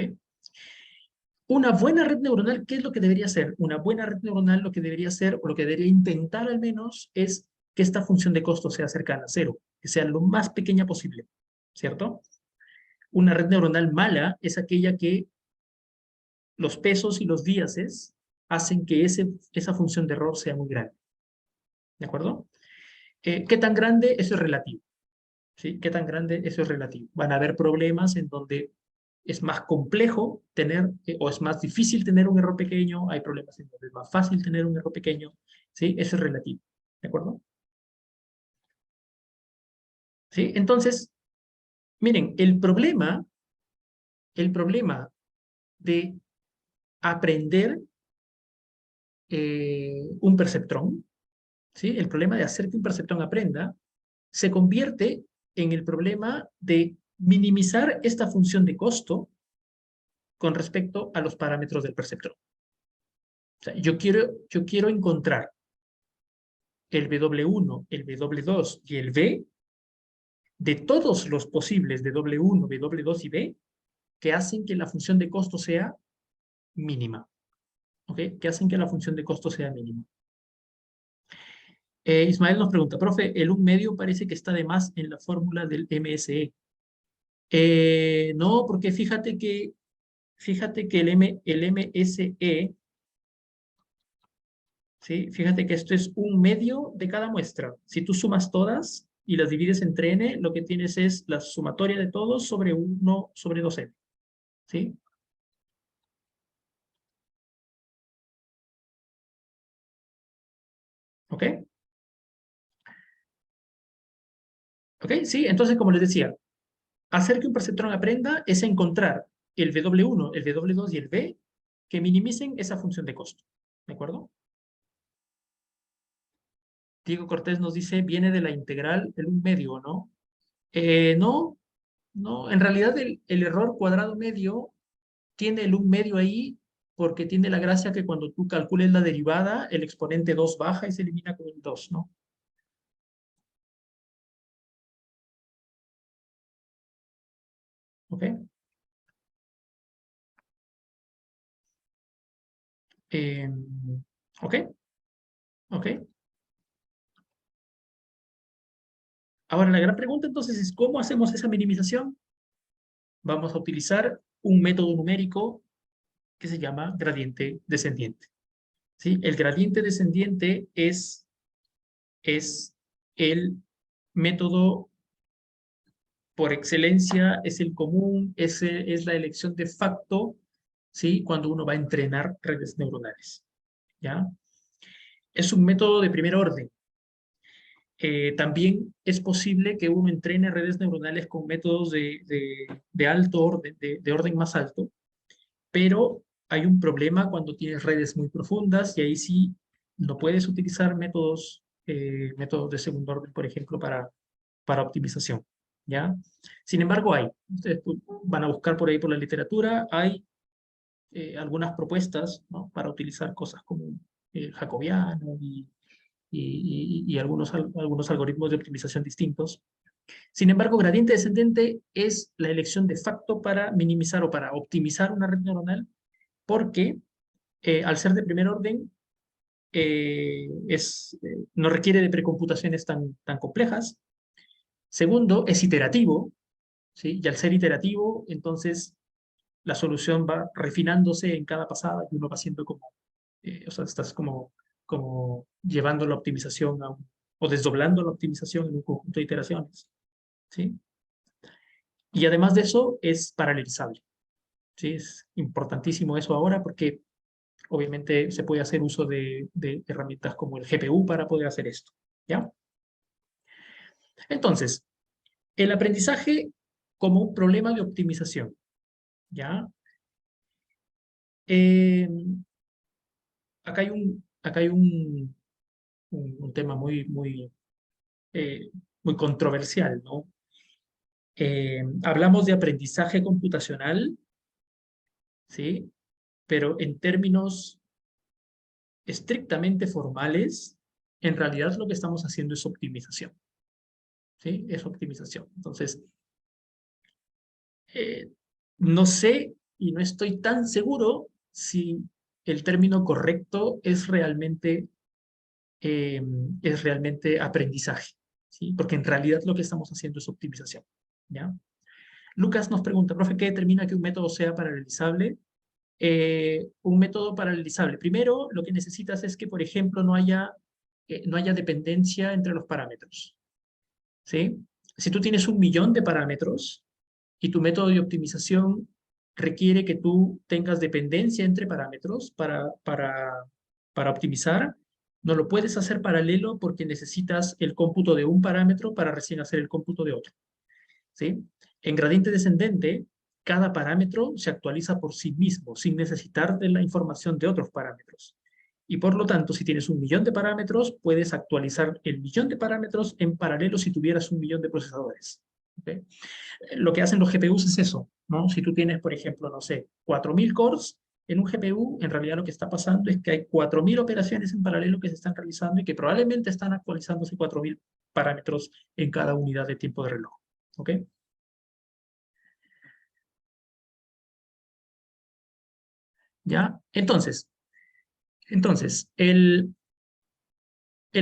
Una buena red neuronal, ¿qué es lo que debería hacer? Una buena red neuronal lo que debería hacer, o lo que debería intentar al menos, es que esta función de costo sea cercana a cero, que sea lo más pequeña posible, ¿cierto? Una red neuronal mala es aquella que los pesos y los díaces hacen que esa función de error sea muy grande. ¿De acuerdo? ¿Qué tan grande? Eso es relativo. ¿Sí? ¿Qué tan grande? Eso es relativo. Van a haber problemas en donde es más complejo tener, o es más difícil tener un error pequeño, hay problemas en donde es más fácil tener un error pequeño, ¿sí? Eso es relativo, ¿de acuerdo? ¿Sí? Entonces, miren, el problema de aprender un perceptrón, ¿sí? El problema de hacer que un perceptrón aprenda se convierte en el problema de minimizar esta función de costo con respecto a los parámetros del perceptrón. O sea, yo quiero encontrar el W1, el W2 y el V de todos los posibles de W1, W2 y V que hacen que la función de costo sea mínima. ¿Ok? Que hacen que la función de costo sea mínima. Ismael nos pregunta, profe, el 1 medio parece que está de más en la fórmula del MSE. No, porque fíjate que el MSE, ¿sí? Fíjate que esto es 1 medio de cada muestra. Si tú sumas todas y las divides entre n, lo que tienes es la sumatoria de todos sobre 1 sobre 2n. ¿Sí? ¿Ok? ¿Ok? Sí, entonces como les decía, hacer que un perceptrón aprenda es encontrar el W1, el W2 y el V que minimicen esa función de costo. ¿De acuerdo? Diego Cortés nos dice, viene de la integral el 1 medio, ¿no? No, no, en realidad el error cuadrado medio tiene el 1 medio ahí porque tiene la gracia que cuando tú calcules la derivada, el exponente 2 baja y se elimina con el 2, ¿no? ¿Ok? Eh, ¿Ok? ¿Ok? Ahora la gran pregunta entonces es, ¿cómo hacemos esa minimización? Vamos a utilizar un método numérico que se llama gradiente descendiente. ¿Sí? El gradiente descendiente es el método por excelencia, es el común, es la elección de facto, ¿sí? Cuando uno va a entrenar redes neuronales. ¿Ya? Es un método de primer orden. También es posible que uno entrene redes neuronales con métodos de alto orden, de orden más alto, pero hay un problema cuando tienes redes muy profundas y ahí sí no puedes utilizar métodos de segundo orden, por ejemplo, para optimización. ¿Ya? Sin embargo, ustedes van a buscar por ahí por la literatura, hay algunas propuestas, ¿no? Para utilizar cosas como el jacobiano y algunos algoritmos de optimización distintos. Sin embargo, gradiente descendente es la elección de facto para minimizar o para optimizar una red neuronal porque al ser de primer orden no requiere de precomputaciones tan complejas. Segundo, es iterativo, ¿sí? Y al ser iterativo, entonces la solución va refinándose en cada pasada y uno va haciendo o sea, estás como llevando la optimización o desdoblando la optimización en un conjunto de iteraciones, ¿sí? Y además de eso, es paralelizable, ¿sí? Es importantísimo eso ahora porque obviamente se puede hacer uso de herramientas como el GPU para poder hacer esto, ¿ya? Entonces, el aprendizaje como un problema de optimización, ¿ya? Eh, acá hay un tema muy controversial, ¿no? Hablamos de aprendizaje computacional, ¿sí? Pero en términos estrictamente formales, en realidad lo que estamos haciendo es optimización, ¿sí? Es optimización. Entonces, no sé y no estoy tan seguro si el término correcto es realmente aprendizaje, ¿sí? Porque en realidad lo que estamos haciendo es optimización, ¿ya? Lucas nos pregunta, profe, ¿qué determina que un método sea paralelizable? un método paralelizable. Primero, lo que necesitas es que, por ejemplo, no haya dependencia entre los parámetros. ¿Sí? Si tú tienes 1.000.000 de parámetros y tu método de optimización requiere que tú tengas dependencia entre parámetros para optimizar, no lo puedes hacer paralelo porque necesitas el cómputo de un parámetro para recién hacer el cómputo de otro. ¿Sí? En gradiente descendente, cada parámetro se actualiza por sí mismo, sin necesitar de la información de otros parámetros. Y por lo tanto, si tienes 1.000.000 de parámetros, puedes actualizar el 1.000.000 de parámetros en paralelo si tuvieras 1.000.000 de procesadores. ¿Okay? Lo que hacen los GPUs es eso, ¿no? Si tú tienes, por ejemplo, no sé, 4.000 cores en un GPU, en realidad lo que está pasando es que hay 4.000 operaciones en paralelo que se están realizando y que probablemente están actualizándose 4.000 parámetros en cada unidad de tiempo de reloj. ¿Ok? ¿Ya? Entonces, el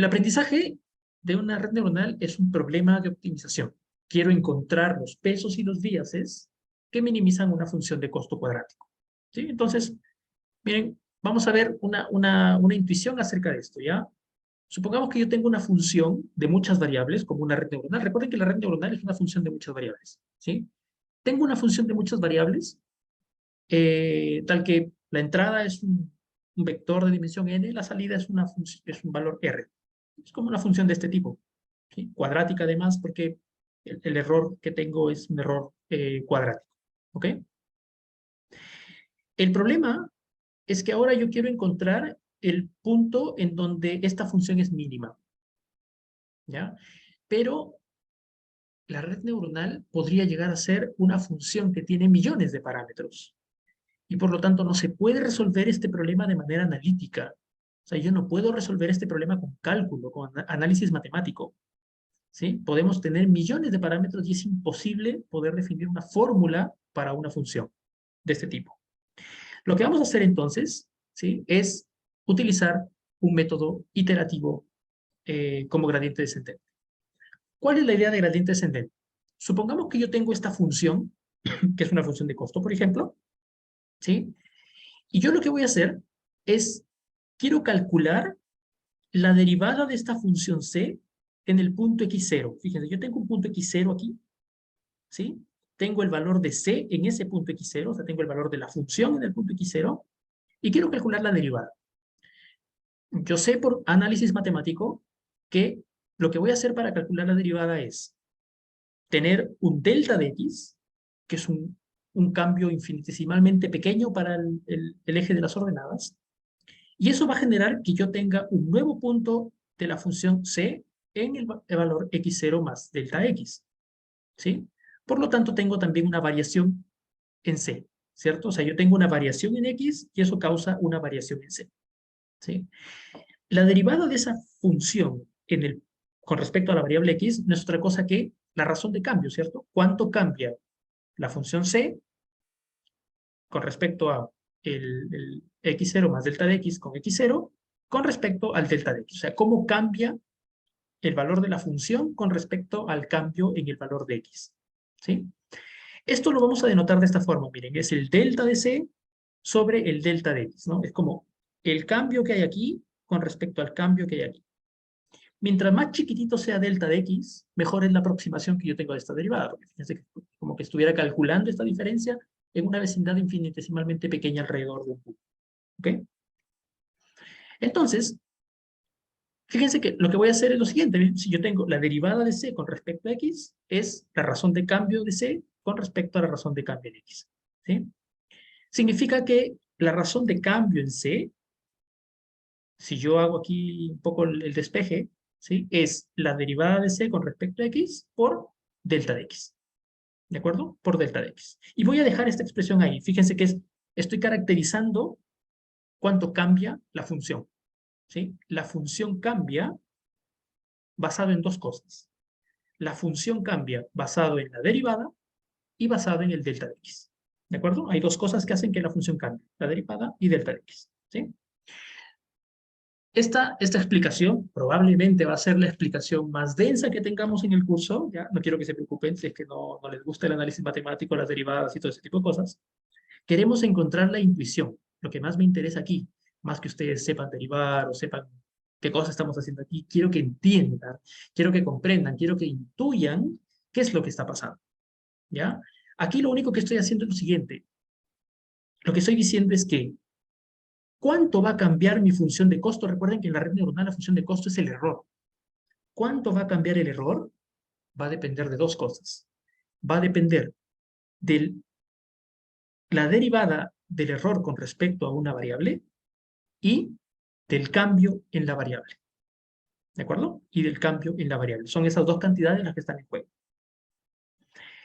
aprendizaje de una red neuronal es un problema de optimización. Quiero encontrar los pesos y los biases que minimizan una función de costo cuadrático. ¿Sí? Entonces, miren, vamos a ver una intuición acerca de esto, ¿ya? Supongamos que yo tengo una función de muchas variables, como una red neuronal. Recuerden que la red neuronal es una función de muchas variables, ¿sí? Tengo una función de muchas variables, tal que la entrada es un vector de dimensión n, la salida es un valor r. Es como una función de este tipo, ¿sí? Cuadrática además, porque el error que tengo es un error cuadrático, ¿ok? El problema es que ahora yo quiero encontrar el punto en donde esta función es mínima, ¿ya? Pero la red neuronal podría llegar a ser una función que tiene millones de parámetros y por lo tanto no se puede resolver este problema de manera analítica. O sea, yo no puedo resolver este problema con cálculo, con análisis matemático, ¿sí? Podemos tener millones de parámetros y es imposible poder definir una fórmula para una función de este tipo. Lo que vamos a hacer entonces, ¿sí? Es utilizar un método iterativo como gradiente descendente. ¿Cuál es la idea de gradiente descendente? Supongamos que yo tengo esta función, que es una función de costo, por ejemplo, ¿sí? Y yo lo que voy a hacer es, quiero calcular la derivada de esta función c en el punto x0. Fíjense, yo tengo un punto x0 aquí, ¿sí? Tengo el valor de c en ese punto x0, o sea, tengo el valor de la función en el punto x0, y quiero calcular la derivada. Yo sé por análisis matemático que lo que voy a hacer para calcular la derivada es tener un delta de x, que es un cambio infinitesimalmente pequeño para el eje de las ordenadas, y eso va a generar que yo tenga un nuevo punto de la función c en el valor x0 más delta x, ¿sí? Por lo tanto, tengo también una variación en c, ¿cierto? O sea, yo tengo una variación en x y eso causa una variación en c, ¿sí? La derivada de esa función con respecto a la variable x no es otra cosa que la razón de cambio, ¿cierto? ¿Cuánto cambia la función c con respecto a el x0 más delta de x con x0 con respecto al delta de x? O sea, ¿cómo cambia el valor de la función con respecto al cambio en el valor de x? ¿Sí? Esto lo vamos a denotar de esta forma, miren, es el delta de c sobre el delta de x, ¿no? Es como el cambio que hay aquí con respecto al cambio que hay aquí. Mientras más chiquitito sea delta de x, mejor es la aproximación que yo tengo de esta derivada, porque fíjense que como que estuviera calculando esta diferencia en una vecindad infinitesimalmente pequeña alrededor de un punto. ¿Ok? Entonces, fíjense que lo que voy a hacer es lo siguiente. Si yo tengo la derivada de c con respecto a x, es la razón de cambio de c con respecto a la razón de cambio en x. ¿Sí? Significa que la razón de cambio en c, si yo hago aquí un poco el despeje, ¿sí? Es la derivada de c con respecto a x por delta de x. ¿De acuerdo? Por delta de x. Y voy a dejar esta expresión ahí. Fíjense que estoy caracterizando cuánto cambia la función. ¿Sí? La función cambia basado en dos cosas. La función cambia basado en la derivada y basado en el delta de x. ¿De acuerdo? Hay dos cosas que hacen que la función cambie. La derivada y delta de x. ¿Sí? Esta explicación probablemente va a ser la explicación más densa que tengamos en el curso. ¿Ya? No quiero que se preocupen si es que no les gusta el análisis matemático, las derivadas y todo ese tipo de cosas. Queremos encontrar la intuición, lo que más me interesa aquí, más que ustedes sepan derivar o sepan qué cosa estamos haciendo aquí. Quiero que entiendan, quiero que comprendan, quiero que intuyan qué es lo que está pasando. ¿Ya? Aquí lo único que estoy haciendo es lo siguiente. Lo que estoy diciendo es que ¿cuánto va a cambiar mi función de costo? Recuerden que en la red neuronal la función de costo es el error. ¿Cuánto va a cambiar el error? Va a depender de dos cosas. Va a depender de la derivada del error con respecto a una variable y del cambio en la variable. ¿De acuerdo? Y del cambio en la variable. Son esas dos cantidades las que están en juego.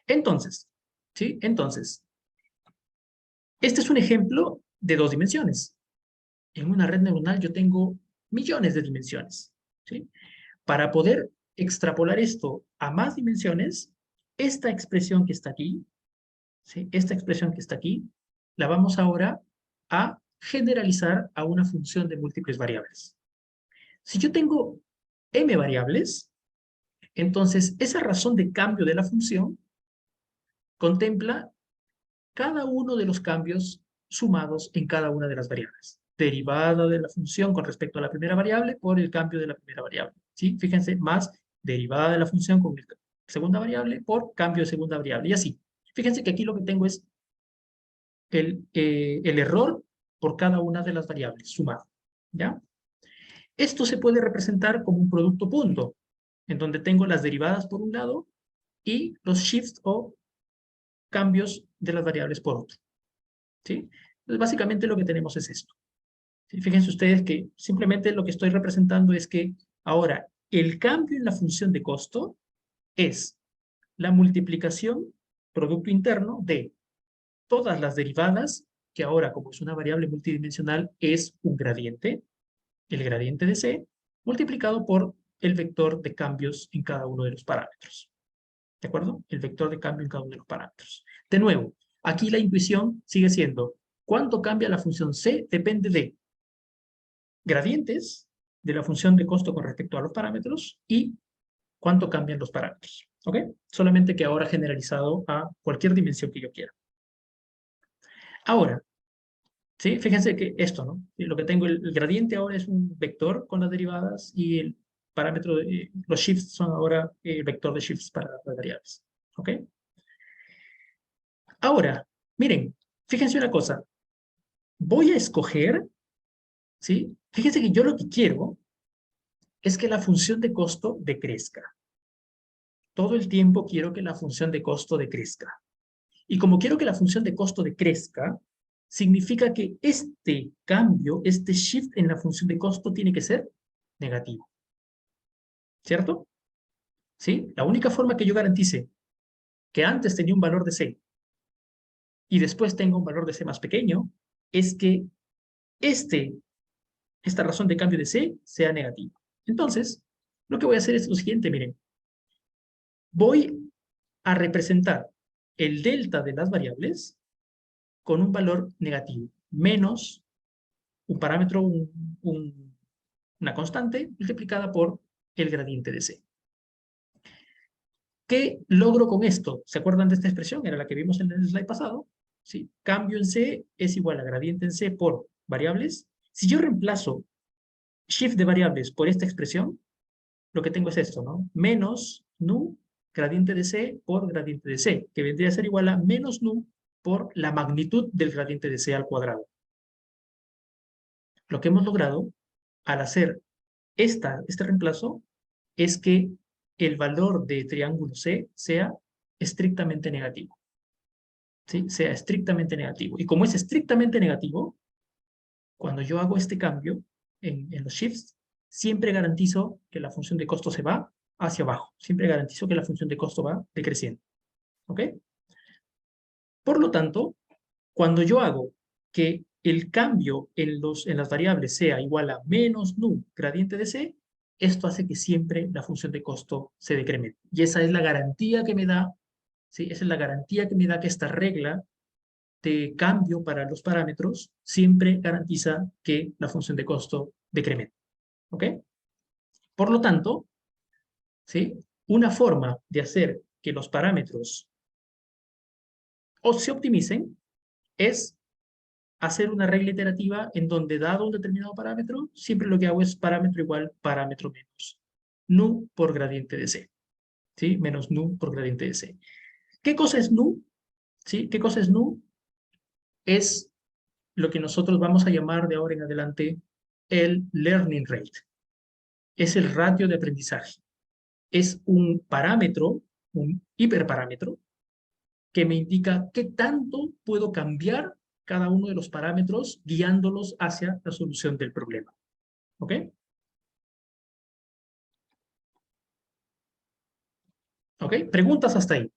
Entonces, ¿sí? Entonces, este es un ejemplo de dos dimensiones. En una red neuronal yo tengo millones de dimensiones, ¿sí? Para poder extrapolar esto a más dimensiones, esta expresión que está aquí, ¿sí? Esta expresión que está aquí, la vamos ahora a generalizar a una función de múltiples variables. Si yo tengo m variables, entonces esa razón de cambio de la función contempla cada uno de los cambios sumados en cada una de las variables. Derivada de la función con respecto a la primera variable por el cambio de la primera variable. ¿Sí? Fíjense, más derivada de la función con la segunda variable por cambio de segunda variable. Y así. Fíjense que aquí lo que tengo es el error por cada una de las variables sumado. ¿Ya? Esto se puede representar como un producto punto, en donde tengo las derivadas por un lado y los shifts o cambios de las variables por otro. ¿Sí? Entonces, básicamente lo que tenemos es esto. ¿Sí? Fíjense ustedes que simplemente lo que estoy representando es que ahora el cambio en la función de costo es la multiplicación producto interno de todas las derivadas, que ahora como es una variable multidimensional es un gradiente, el gradiente de C, multiplicado por el vector de cambios en cada uno de los parámetros. ¿De acuerdo? El vector de cambio en cada uno de los parámetros. De nuevo, aquí la intuición sigue siendo cuánto cambia la función C depende de gradientes de la función de costo con respecto a los parámetros y cuánto cambian los parámetros. ¿Ok? Solamente que ahora generalizado a cualquier dimensión que yo quiera. Ahora, ¿sí? Fíjense que esto, ¿no? Lo que tengo, el gradiente ahora es un vector con las derivadas y el parámetro, los shifts son ahora el vector de shifts para las variables. ¿Ok? Ahora, miren, fíjense una cosa. Voy a escoger, ¿sí? Fíjense que yo lo que quiero es que la función de costo decrezca. Todo el tiempo quiero que la función de costo decrezca. Y como quiero que la función de costo decrezca, significa que este cambio, este shift en la función de costo tiene que ser negativo. ¿Cierto? ¿Sí? La única forma que yo garantice que antes tenía un valor de C y después tenga un valor de C más pequeño es que esta razón de cambio de C sea negativa. Entonces, lo que voy a hacer es lo siguiente, miren. Voy a representar el delta de las variables con un valor negativo, menos un parámetro, una constante multiplicada por el gradiente de C. ¿Qué logro con esto? ¿Se acuerdan de esta expresión? Era la que vimos en el slide pasado. ¿Sí? Cambio en C es igual a gradiente en C por variables. Si yo reemplazo shift de variables por esta expresión, lo que tengo es esto, ¿no? Menos nu gradiente de C por gradiente de C, que vendría a ser igual a menos nu por la magnitud del gradiente de C al cuadrado. Lo que hemos logrado al hacer este reemplazo es que el valor de triángulo C sea estrictamente negativo. ¿Sí? Sea estrictamente negativo. Y como es estrictamente negativo, cuando yo hago este cambio en los shifts, siempre garantizo que la función de costo se va hacia abajo. Siempre garantizo que la función de costo va decreciendo. ¿Ok? Por lo tanto, cuando yo hago que el cambio en las variables sea igual a menos nu gradiente de C, esto hace que siempre la función de costo se decremente. Y esa es la garantía que me da, ¿sí? Esa es la garantía que me da que esta regla de cambio para los parámetros siempre garantiza que la función de costo decremente. ¿Ok? Por lo tanto, ¿sí? Una forma de hacer que los parámetros o se optimicen es hacer una regla iterativa en donde, dado un determinado parámetro, siempre lo que hago es parámetro igual parámetro menos nu por gradiente de C. ¿Sí? Menos nu por gradiente de C. ¿Qué cosa es nu? ¿Sí? ¿Qué cosa es nu? Es lo que nosotros vamos a llamar de ahora en adelante el learning rate. Es el ratio de aprendizaje. Es un parámetro, un hiperparámetro, que me indica qué tanto puedo cambiar cada uno de los parámetros guiándolos hacia la solución del problema. ¿Ok? ¿Ok? ¿Preguntas hasta ahí?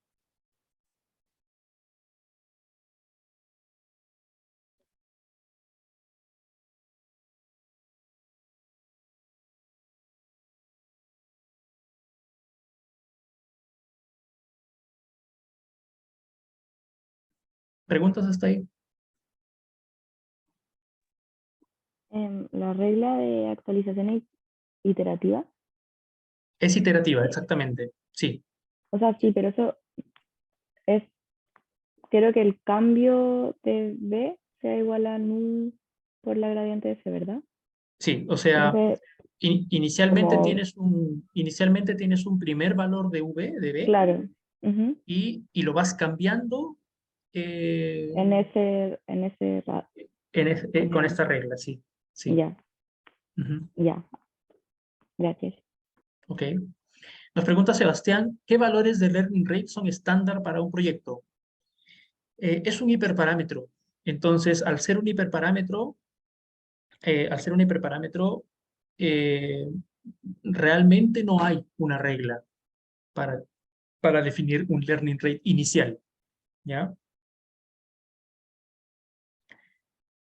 ¿Preguntas hasta ahí? La regla de actualización iterativa. Es iterativa, exactamente. Sí. O sea, sí, pero eso es, creo que el cambio de B sea igual a nu por la gradiente de C, ¿verdad? Sí, o sea, Entonces, inicialmente como, inicialmente tienes un primer valor de V, de B, claro, ujú, y lo vas cambiando en ese, con como, esta regla, sí. Sí. ya, Ujú. ya, gracias. Ok. Nos pregunta Sebastián, ¿qué valores de learning rate son estándar para un proyecto? Es un hiperparámetro. Entonces, al ser un hiperparámetro, eh, realmente no hay una regla para, para definir un learning rate inicial, ¿ya?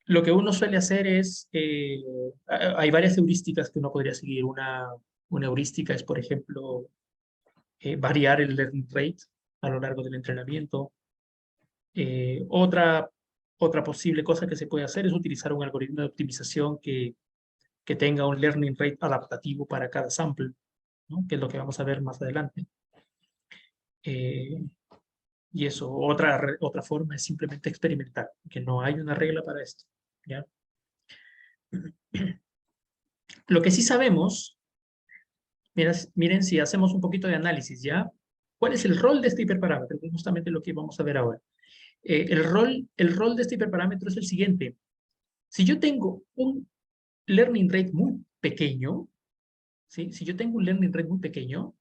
Lo que uno suele hacer es, hay varias heurísticas que uno podría seguir. Una heurística es, por ejemplo, variar el learning rate a lo largo del entrenamiento. Otra posible cosa que se puede hacer es utilizar un algoritmo de optimización que tenga un learning rate adaptativo para cada sample, ¿no? Que es lo que vamos a ver más adelante. Eh, y eso, otra forma es simplemente experimentar, que no hay una regla para esto, ¿ya? Lo que sí sabemos, miren si hacemos un poquito de análisis, ¿ya? ¿Cuál es el rol de este hiperparámetro? Que es justamente lo que vamos a ver ahora. El rol de este hiperparámetro es el siguiente. Si yo tengo un learning rate muy pequeño, ¿sí? Si yo tengo un learning rate muy pequeño,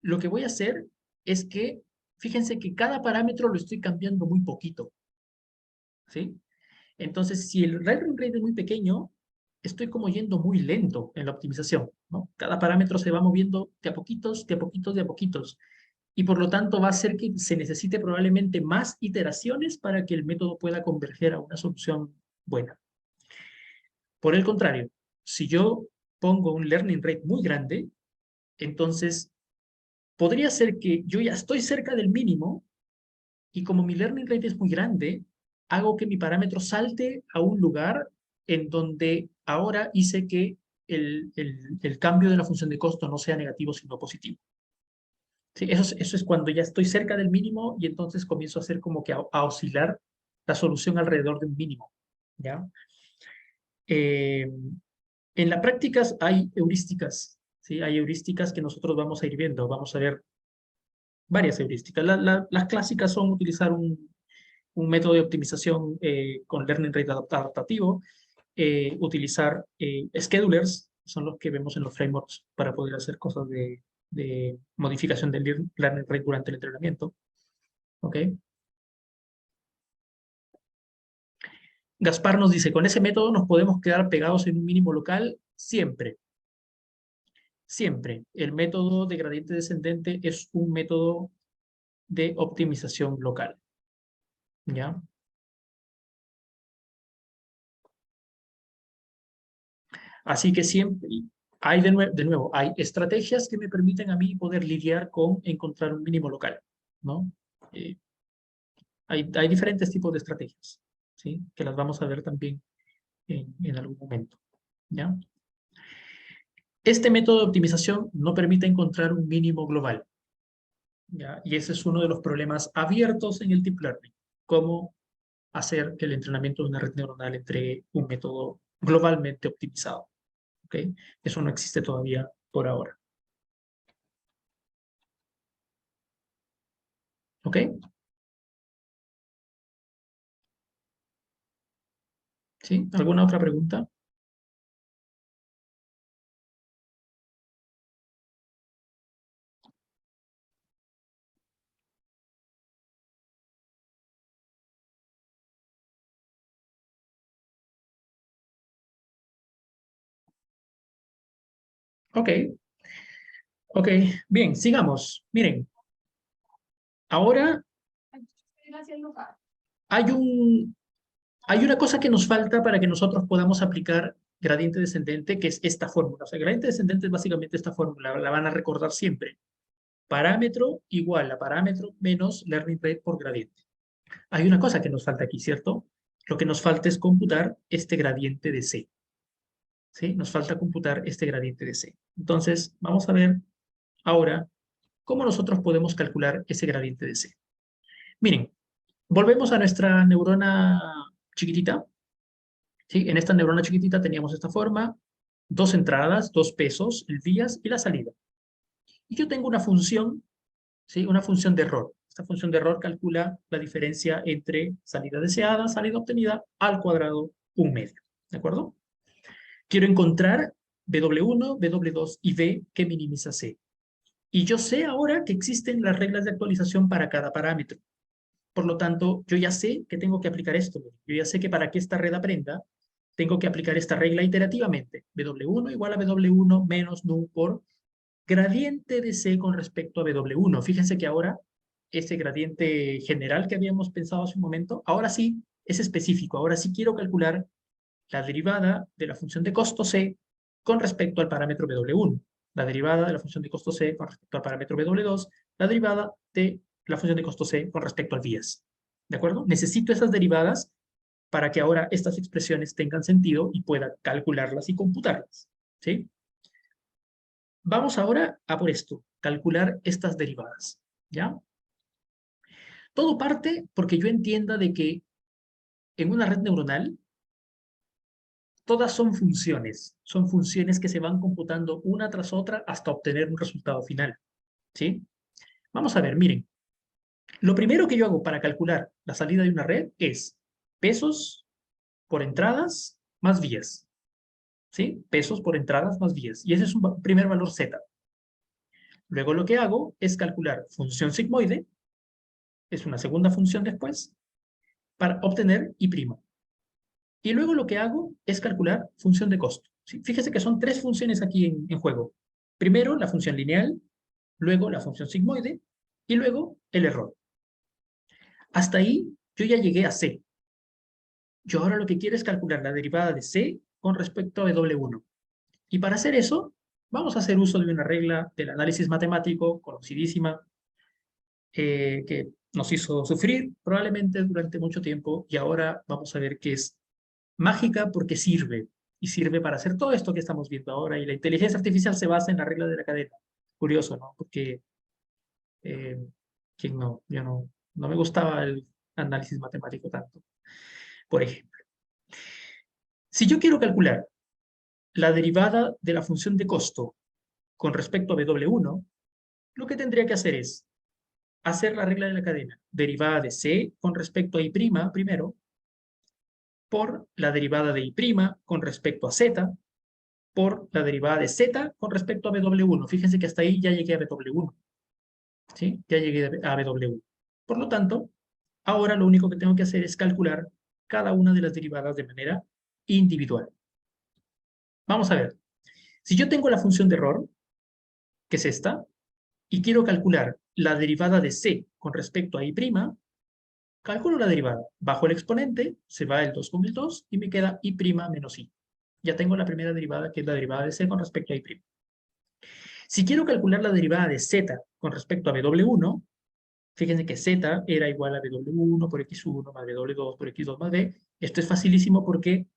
lo que voy a hacer es que, fíjense que cada parámetro lo estoy cambiando muy poquito, ¿sí? Entonces, si el learning rate es muy pequeño, estoy como yendo muy lento en la optimización, ¿no? Cada parámetro se va moviendo de a poquitos, de a poquitos, de a poquitos. Y por lo tanto va a hacer que se necesite probablemente más iteraciones para que el método pueda converger a una solución buena. Por el contrario, si yo pongo un learning rate muy grande, entonces podría ser que yo ya estoy cerca del mínimo y como mi learning rate es muy grande, hago que mi parámetro salte a un lugar en donde ahora hice que el cambio de la función de costo no sea negativo, sino positivo. Sí, eso es cuando ya estoy cerca del mínimo y entonces comienzo a hacer como que a oscilar la solución alrededor de un mínimo, ¿ya? En la práctica hay heurísticas, ¿sí? Hay heurísticas que nosotros vamos a ir viendo. Vamos a ver varias heurísticas. Las clásicas son utilizar un método de optimización con learning rate adaptativo, utilizar schedulers, son los que vemos en los frameworks para poder hacer cosas de modificación del learning rate durante el entrenamiento. ¿Ok? Gaspar nos dice, con ese método nos podemos quedar pegados en un mínimo local siempre. Siempre. El método de gradiente descendente es un método de optimización local. ¿Ya? Así que siempre hay de nuevo, hay estrategias que me permiten a mí poder lidiar con encontrar un mínimo local, ¿no? Eh, hay diferentes tipos de estrategias, ¿sí? Que las vamos a ver también en algún momento, ¿ya? Este método de optimización no permite encontrar un mínimo global, ¿ya? Y ese es uno de los problemas abiertos en el Deep Learning, cómo hacer que el entrenamiento de una red neuronal entregue un método globalmente optimizado. ¿Ok? Eso no existe todavía por ahora. ¿Ok? ¿Sí? ¿Alguna otra pregunta? Ok. Ok, bien, sigamos. Miren, ahora hay una cosa que nos falta para que nosotros podamos aplicar gradiente descendente, que es esta fórmula. O sea, gradiente descendente es básicamente esta fórmula, la van a recordar siempre. Parámetro igual a parámetro menos learning rate por gradiente. Hay una cosa que nos falta aquí, ¿cierto? Lo que nos falta es computar este gradiente de C. ¿Sí? Nos falta computar este gradiente de C. Entonces, vamos a ver ahora cómo nosotros podemos calcular ese gradiente de C. Miren, volvemos a nuestra neurona chiquitita. ¿Sí? En esta neurona chiquitita teníamos esta forma, dos entradas, dos pesos, el vías y la salida. Y yo tengo una función, ¿sí? Una función de error. Esta función de error calcula la diferencia entre salida deseada, salida obtenida, al cuadrado, 1/2. ¿De acuerdo? Quiero encontrar W1, W2 y V que minimiza C. Y yo sé ahora que existen las reglas de actualización para cada parámetro. Por lo tanto, yo ya sé que tengo que aplicar esto. Yo ya sé que para que esta red aprenda, tengo que aplicar esta regla iterativamente. W1 igual a W1 menos nu por gradiente de C con respecto a W1. Fíjense que ahora ese gradiente general que habíamos pensado hace un momento, ahora sí es específico. Ahora sí quiero calcular la derivada de la función de costo C con respecto al parámetro W1. La derivada de la función de costo C con respecto al parámetro W2. La derivada de la función de costo C con respecto al vías. ¿De acuerdo? Necesito esas derivadas para que ahora estas expresiones tengan sentido y pueda calcularlas y computarlas. ¿Sí? Vamos ahora a por esto, calcular estas derivadas. ¿Ya? Todo parte porque yo entienda de que en una red neuronal todas son funciones que se van computando una tras otra hasta obtener un resultado final. ¿Sí? Vamos a ver, miren. Lo primero que yo hago para calcular la salida de una red es pesos por entradas más vías. ¿Sí? Pesos por entradas más vías. Y ese es un primer valor Z. Luego lo que hago es calcular función sigmoide, es una segunda función después, para obtener I'. Y luego lo que hago es calcular función de costo. ¿Sí? Fíjese que son tres funciones aquí en juego. Primero la función lineal, luego la función sigmoide y luego el error. Hasta ahí yo ya llegué a C. Yo ahora lo que quiero es calcular la derivada de C con respecto a W1. Y para hacer eso, vamos a hacer uso de una regla del análisis matemático conocidísima que nos hizo sufrir probablemente durante mucho tiempo y ahora vamos a ver que es mágica porque sirve y sirve para hacer todo esto que estamos viendo ahora y la inteligencia artificial se basa en la regla de la cadena. Curioso, ¿no? Porque ¿quién no? Yo no me gustaba el análisis matemático tanto. Por ejemplo, si yo quiero calcular la derivada de la función de costo con respecto a W1, lo que tendría que hacer es hacer la regla de la cadena. Derivada de C con respecto a I' primero, por la derivada de I' con respecto a Z, por la derivada de Z con respecto a W1. Fíjense que hasta ahí ya llegué a W1. ¿Sí? Ya llegué a W1. Por lo tanto, ahora lo único que tengo que hacer es calcular cada una de las derivadas de manera individual. Vamos a ver. Si yo tengo la función de error, que es esta, y quiero calcular la derivada de C con respecto a I', calculo la derivada. Bajo el exponente, se va el 2 con el 2 y me queda I' menos I. Ya tengo la primera derivada, que es la derivada de C con respecto a I'. Si quiero calcular la derivada de Z con respecto a W1, fíjense que Z era igual a W1 por X1 más W2 por X2 más B. Esto es facilísimo porque,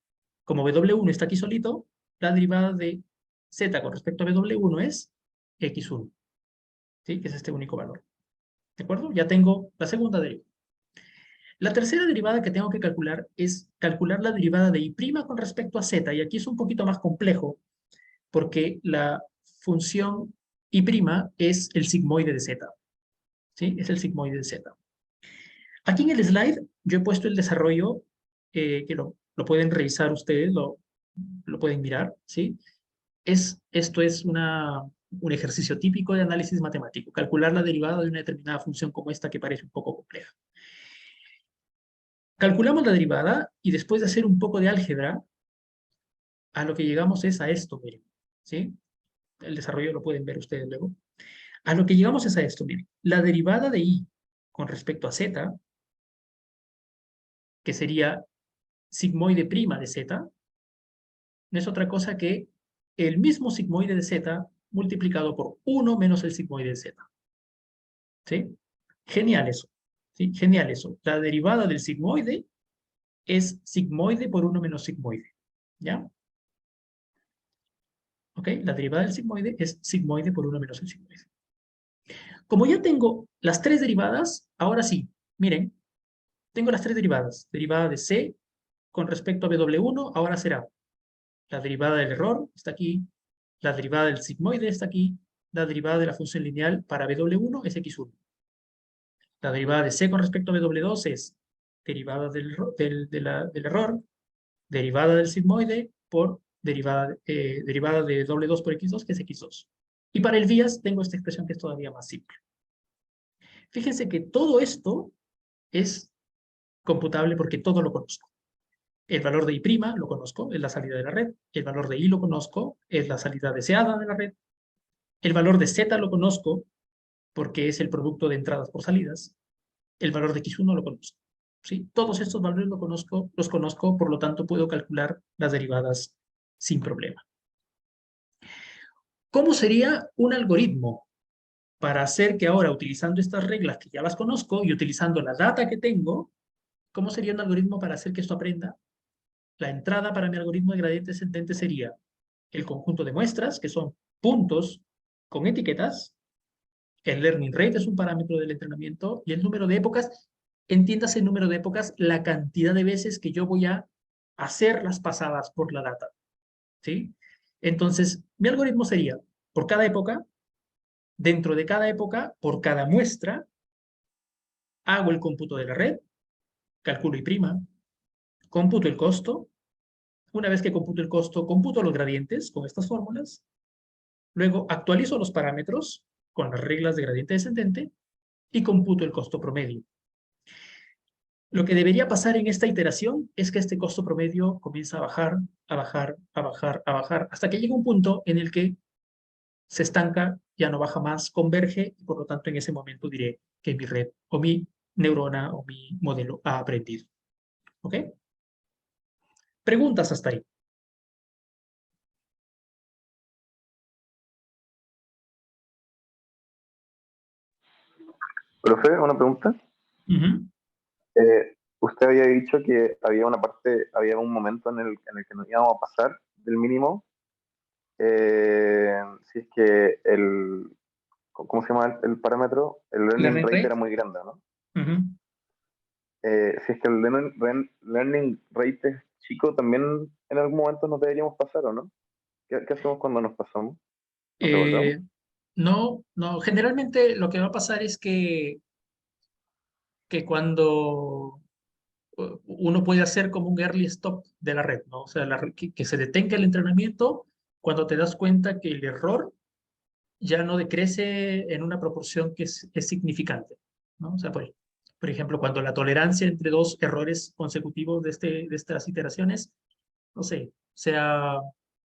como W1 está aquí solito, la derivada de Z con respecto a W1 es X1. ¿Sí? Que es este único valor. ¿De acuerdo? Ya tengo la segunda derivada. La tercera derivada que tengo que calcular es calcular la derivada de y' con respecto a z, y aquí es un poquito más complejo, porque la función y' es el sigmoide de z, ¿sí? Es el sigmoide de z. Aquí en el slide yo he puesto el desarrollo, que lo pueden revisar ustedes, lo pueden mirar, ¿sí? Esto es un ejercicio típico de análisis matemático, calcular la derivada de una determinada función como esta que parece un poco compleja. Calculamos la derivada y después de hacer un poco de álgebra, a lo que llegamos es a esto, miren, ¿sí? El desarrollo lo pueden ver ustedes luego. A lo que llegamos es a esto, miren. La derivada de y con respecto a z, que sería sigmoide prima de z, no es otra cosa que el mismo sigmoide de z multiplicado por 1 menos el sigmoide de z. ¿Sí? Genial eso. ¿Sí? Genial eso. La derivada del sigmoide es sigmoide por 1 menos sigmoide. ¿Ya? ¿Ok? La derivada del sigmoide es sigmoide por 1 menos el sigmoide. Como ya tengo las tres derivadas, ahora sí, miren, tengo las tres derivadas. Derivada de c con respecto a W1, ahora será la derivada del error, está aquí, la derivada del sigmoide está aquí, la derivada de la función lineal para W1 es x1. La derivada de c con respecto a W2 es derivada del error, derivada del sigmoide por derivada de W2 por x2, que es x2. Y para el vías tengo esta expresión que es todavía más simple. Fíjense que todo esto es computable porque todo lo conozco. El valor de y' lo conozco, es la salida de la red. El valor de y lo conozco, es la salida deseada de la red. El valor de z lo conozco porque es el producto de entradas por salidas. El valor de x1 lo conozco. ¿Sí? Todos estos valores los conozco, por lo tanto puedo calcular las derivadas sin problema. ¿Cómo sería un algoritmo para hacer que ahora, utilizando estas reglas que ya las conozco y utilizando la data que tengo, cómo sería un algoritmo para hacer que esto aprenda? La entrada para mi algoritmo de gradiente descendente sería el conjunto de muestras, que son puntos con etiquetas. El learning rate es un parámetro del entrenamiento y el número de épocas, entiéndase el número de épocas, la cantidad de veces que yo voy a hacer las pasadas por la data. ¿Sí? Entonces, mi algoritmo sería, por cada época, dentro de cada época, por cada muestra, hago el cómputo de la red, calculo y', cómputo el costo. Una vez que computo el costo, computo los gradientes con estas fórmulas. Luego actualizo los parámetros con las reglas de gradiente descendente y computo el costo promedio. Lo que debería pasar en esta iteración es que este costo promedio comienza a bajar, a bajar, a bajar, a bajar, hasta que llega un punto en el que se estanca, ya no baja más, converge, y por lo tanto en ese momento diré que mi red o mi neurona o mi modelo ha aprendido. ¿Ok? Preguntas hasta ahí. Profe, una pregunta. Usted había dicho que había una parte, había un momento en el que nos íbamos a pasar del mínimo, si es que ¿cómo se llama el parámetro? El learning rate era muy grande, ¿no? Si es que el learning rate es chico, también en algún momento nos deberíamos pasar, ¿o no? ¿Qué hacemos cuando nos pasamos? No, generalmente lo que va a pasar es que cuando uno puede hacer como un early stop de la red, ¿no? O sea, que se detenga el entrenamiento cuando te das cuenta que el error ya no decrece en una proporción que es significante, ¿no? O sea, por ejemplo, cuando la tolerancia entre dos errores consecutivos de estas iteraciones, no sé, sea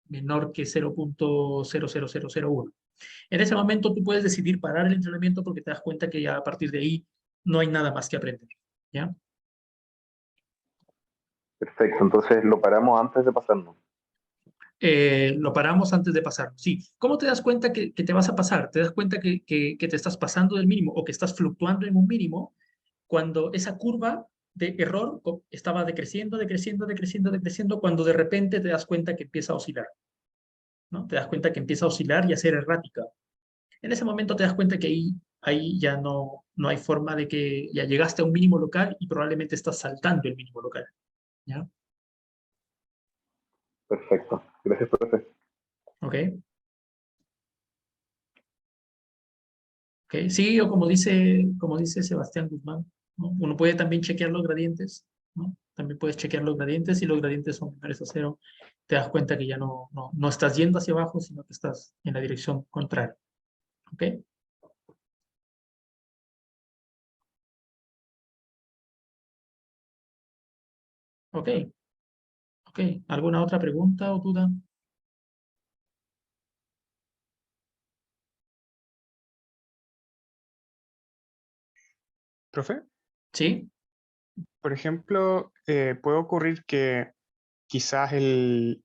menor que 0.00001. En ese momento tú puedes decidir parar el entrenamiento porque te das cuenta que ya a partir de ahí no hay nada más que aprender, ¿ya? Perfecto, entonces lo paramos antes de pasarnos. Lo paramos antes de pasar. Sí. ¿Cómo te das cuenta que te vas a pasar? Te das cuenta que te estás pasando del mínimo o que estás fluctuando en un mínimo cuando esa curva de error estaba decreciendo, decreciendo, decreciendo, decreciendo, cuando de repente te das cuenta que empieza a oscilar, ¿no? Te das cuenta que empieza a oscilar y a ser errática. En ese momento te das cuenta que ahí ahí ya no hay forma de que ya llegaste a un mínimo local y probablemente estás saltando el mínimo local. ¿Ya? Perfecto. Gracias, profe. ¿Ok? ¿Ok? Sí, o como dice Sebastián Guzmán, ¿no? Uno puede también chequear los gradientes, ¿no? También puedes chequear los gradientes y los gradientes son menores a cero. Te das cuenta que ya no estás yendo hacia abajo, sino que estás en la dirección contraria. ¿Ok? Ok. Ok. ¿Alguna otra pregunta o duda? Profe, ¿Sí? por ejemplo, puede ocurrir que quizás eh,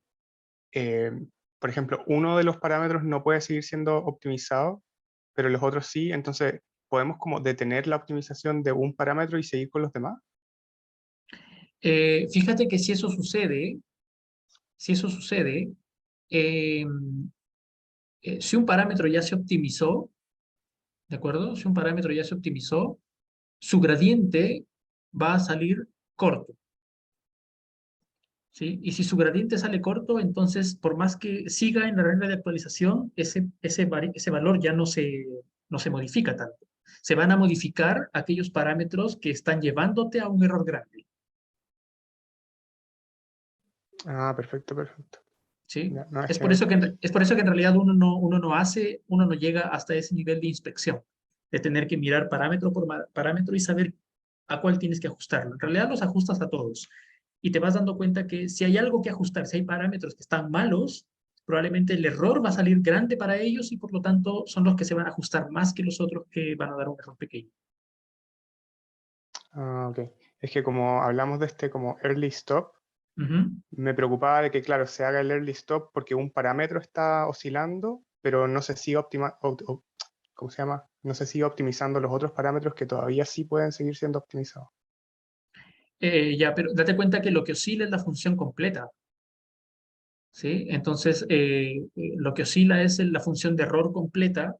por ejemplo, uno de los parámetros no puede seguir siendo optimizado, pero los otros sí, entonces podemos como detener la optimización de un parámetro y seguir con los demás. Fíjate que si eso sucede, eh, si un parámetro ya se optimizó, ¿de acuerdo? Si un parámetro ya se optimizó, su gradiente va a salir corto, ¿sí? Y si su gradiente sale corto, entonces por más que siga en la regla de actualización, ese valor ya no se modifica tanto. Se van a modificar aquellos parámetros que están llevándote a un error grande, Ah, perfecto, perfecto. ¿sí? Ya, no, Es por eso que en realidad uno no llega hasta ese nivel de inspección, de tener que mirar parámetro por parámetro y saber a cuál tienes que ajustarlo. En realidad los ajustas a todos y te vas dando cuenta que si hay algo que ajustar, si hay parámetros que están malos, probablemente el error va a salir grande para ellos y por lo tanto son los que se van a ajustar más que los otros que van a dar un error pequeño. Ah, ok. Es que como hablamos de este como early stop, Ujú. me preocupaba de que, claro, se haga el early stop porque un parámetro está oscilando, pero no se sigue ¿cómo se llama? No se sigue optimizando los otros parámetros que todavía sí pueden seguir siendo optimizados. Ya, pero date cuenta que lo que oscila es la función completa, ¿sí? Entonces, lo que oscila es la función de error completa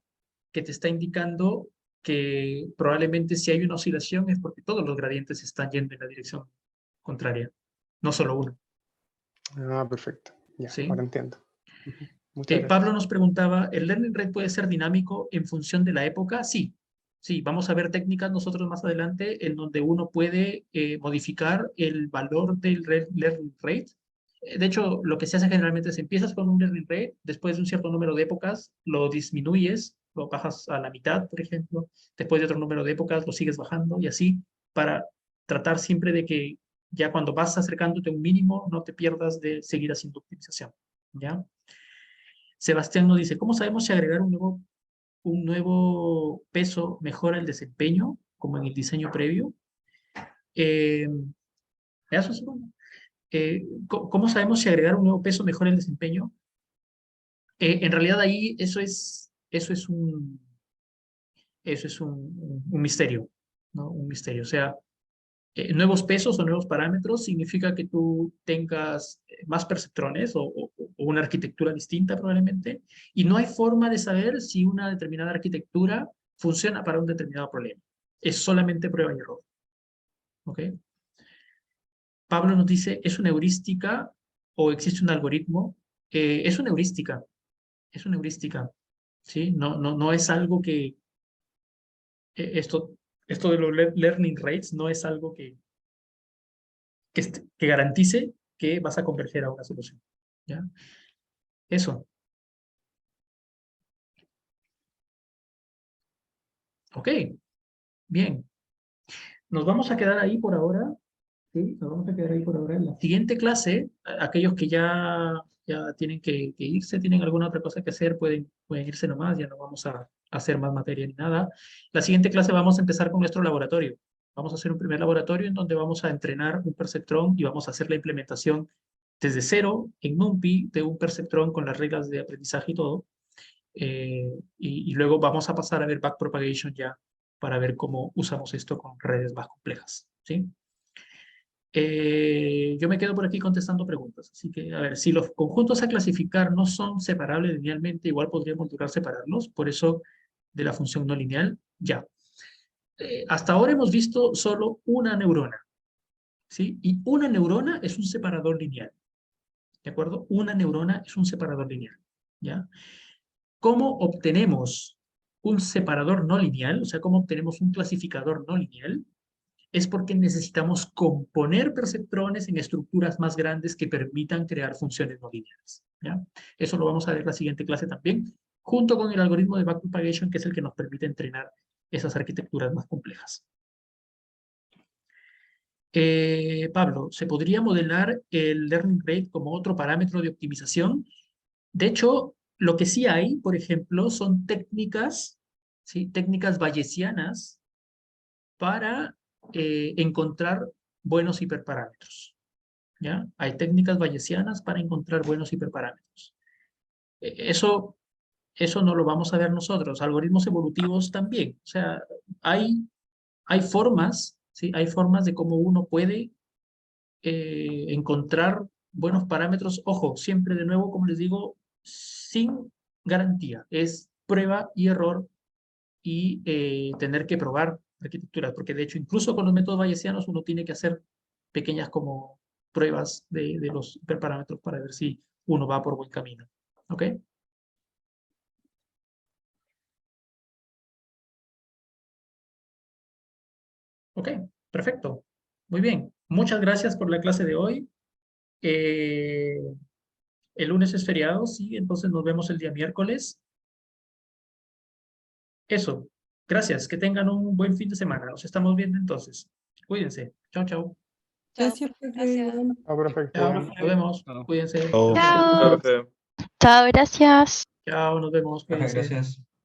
que te está indicando que probablemente si hay una oscilación es porque todos los gradientes están yendo en la dirección contraria, no solo uno, Ah, perfecto. Ya, ¿sí? ahora entiendo. Ujú. Muchas Pablo gracias. nos preguntaba, ¿el learning rate puede ser dinámico en función de la época? Sí, sí, vamos a ver técnicas nosotros más adelante en donde uno puede modificar el valor del learning rate. De hecho, lo que se hace generalmente es empiezas con un learning rate, después de un cierto número de épocas lo disminuyes, lo bajas a la mitad, por ejemplo, después de otro número de épocas lo sigues bajando y así para tratar siempre de que ya cuando vas acercándote a un mínimo no te pierdas de seguir haciendo optimización, ¿ya? Sebastián nos dice, ¿cómo sabemos si agregar un nuevo peso mejora el desempeño, como en el diseño previo? Eso es bueno. ¿Cómo sabemos si agregar un nuevo peso mejora el desempeño? En realidad ahí eso es un misterio, ¿no? Un misterio. O sea, nuevos pesos o nuevos parámetros significa que tú tengas más perceptrones o una arquitectura distinta probablemente, y no hay forma de saber si una determinada arquitectura funciona para un determinado problema. Es solamente prueba y error. ¿Ok? Pablo nos dice, ¿es una heurística o existe un algoritmo? Es una heurística, es una heurística. ¿Sí? No es algo que, esto de los learning rates no es algo que garantice que vas a converger a una solución. ¿Ya? Eso. Ok, bien. Nos vamos a quedar ahí por ahora. Sí, nos vamos a quedar ahí por ahora. En la siguiente clase, aquellos que ya tienen que irse, tienen alguna otra cosa que hacer, pueden irse nomás, ya no vamos a hacer más materia ni nada. La siguiente clase vamos a empezar con nuestro laboratorio. Vamos a hacer un primer laboratorio en donde vamos a entrenar un perceptrón y vamos a hacer la implementación desde cero en NumPy de un perceptrón con las reglas de aprendizaje y todo. Y luego vamos a pasar a ver backpropagation ya para ver cómo usamos esto con redes más complejas, ¿sí? Yo me quedo por aquí contestando preguntas, así que a ver, si los conjuntos a clasificar no son separables linealmente, igual podríamos lograr separarlos, por eso de la función no lineal. Ya. Hasta ahora hemos visto solo una neurona, ¿sí? Y una neurona es un separador lineal, ¿de acuerdo? Una neurona es un separador lineal, ¿ya? ¿Cómo obtenemos un separador no lineal? O sea, ¿cómo obtenemos un clasificador no lineal? Es porque necesitamos componer perceptrones en estructuras más grandes que permitan crear funciones no lineales, ¿ya? Eso lo vamos a ver en la siguiente clase también, junto con el algoritmo de backpropagation, que es el que nos permite entrenar esas arquitecturas más complejas. Pablo, ¿se podría modelar el learning rate como otro parámetro de optimización? De hecho, lo que sí hay, por ejemplo, son técnicas, ¿sí? Técnicas bayesianas para encontrar buenos hiperparámetros, ¿ya? Hay técnicas bayesianas para encontrar buenos hiperparámetros. Eso no lo vamos a ver nosotros. Algoritmos evolutivos también. O sea, hay formas, ¿sí? Hay formas de cómo uno puede encontrar buenos parámetros. Ojo, siempre de nuevo, como les digo, sin garantía. Es prueba y error y tener que probar arquitecturas, porque de hecho incluso con los métodos bayesianos uno tiene que hacer pequeñas como pruebas de los hiperparámetros para ver si uno va por buen camino. ¿Ok? Ok, perfecto. Muy bien. Muchas gracias por la clase de hoy. El lunes es feriado, sí, entonces nos vemos el día miércoles. Eso. Gracias. Que tengan un buen fin de semana. Nos estamos viendo entonces. Cuídense. Chao, chao. Chao, Gracias, profe. gracias. Igual. Ah, perfecto. Chao. Nos vemos. Cuídense. Chao. Chao. Profe. Chao, gracias. Chao, nos vemos. Profe, Cuídense. gracias.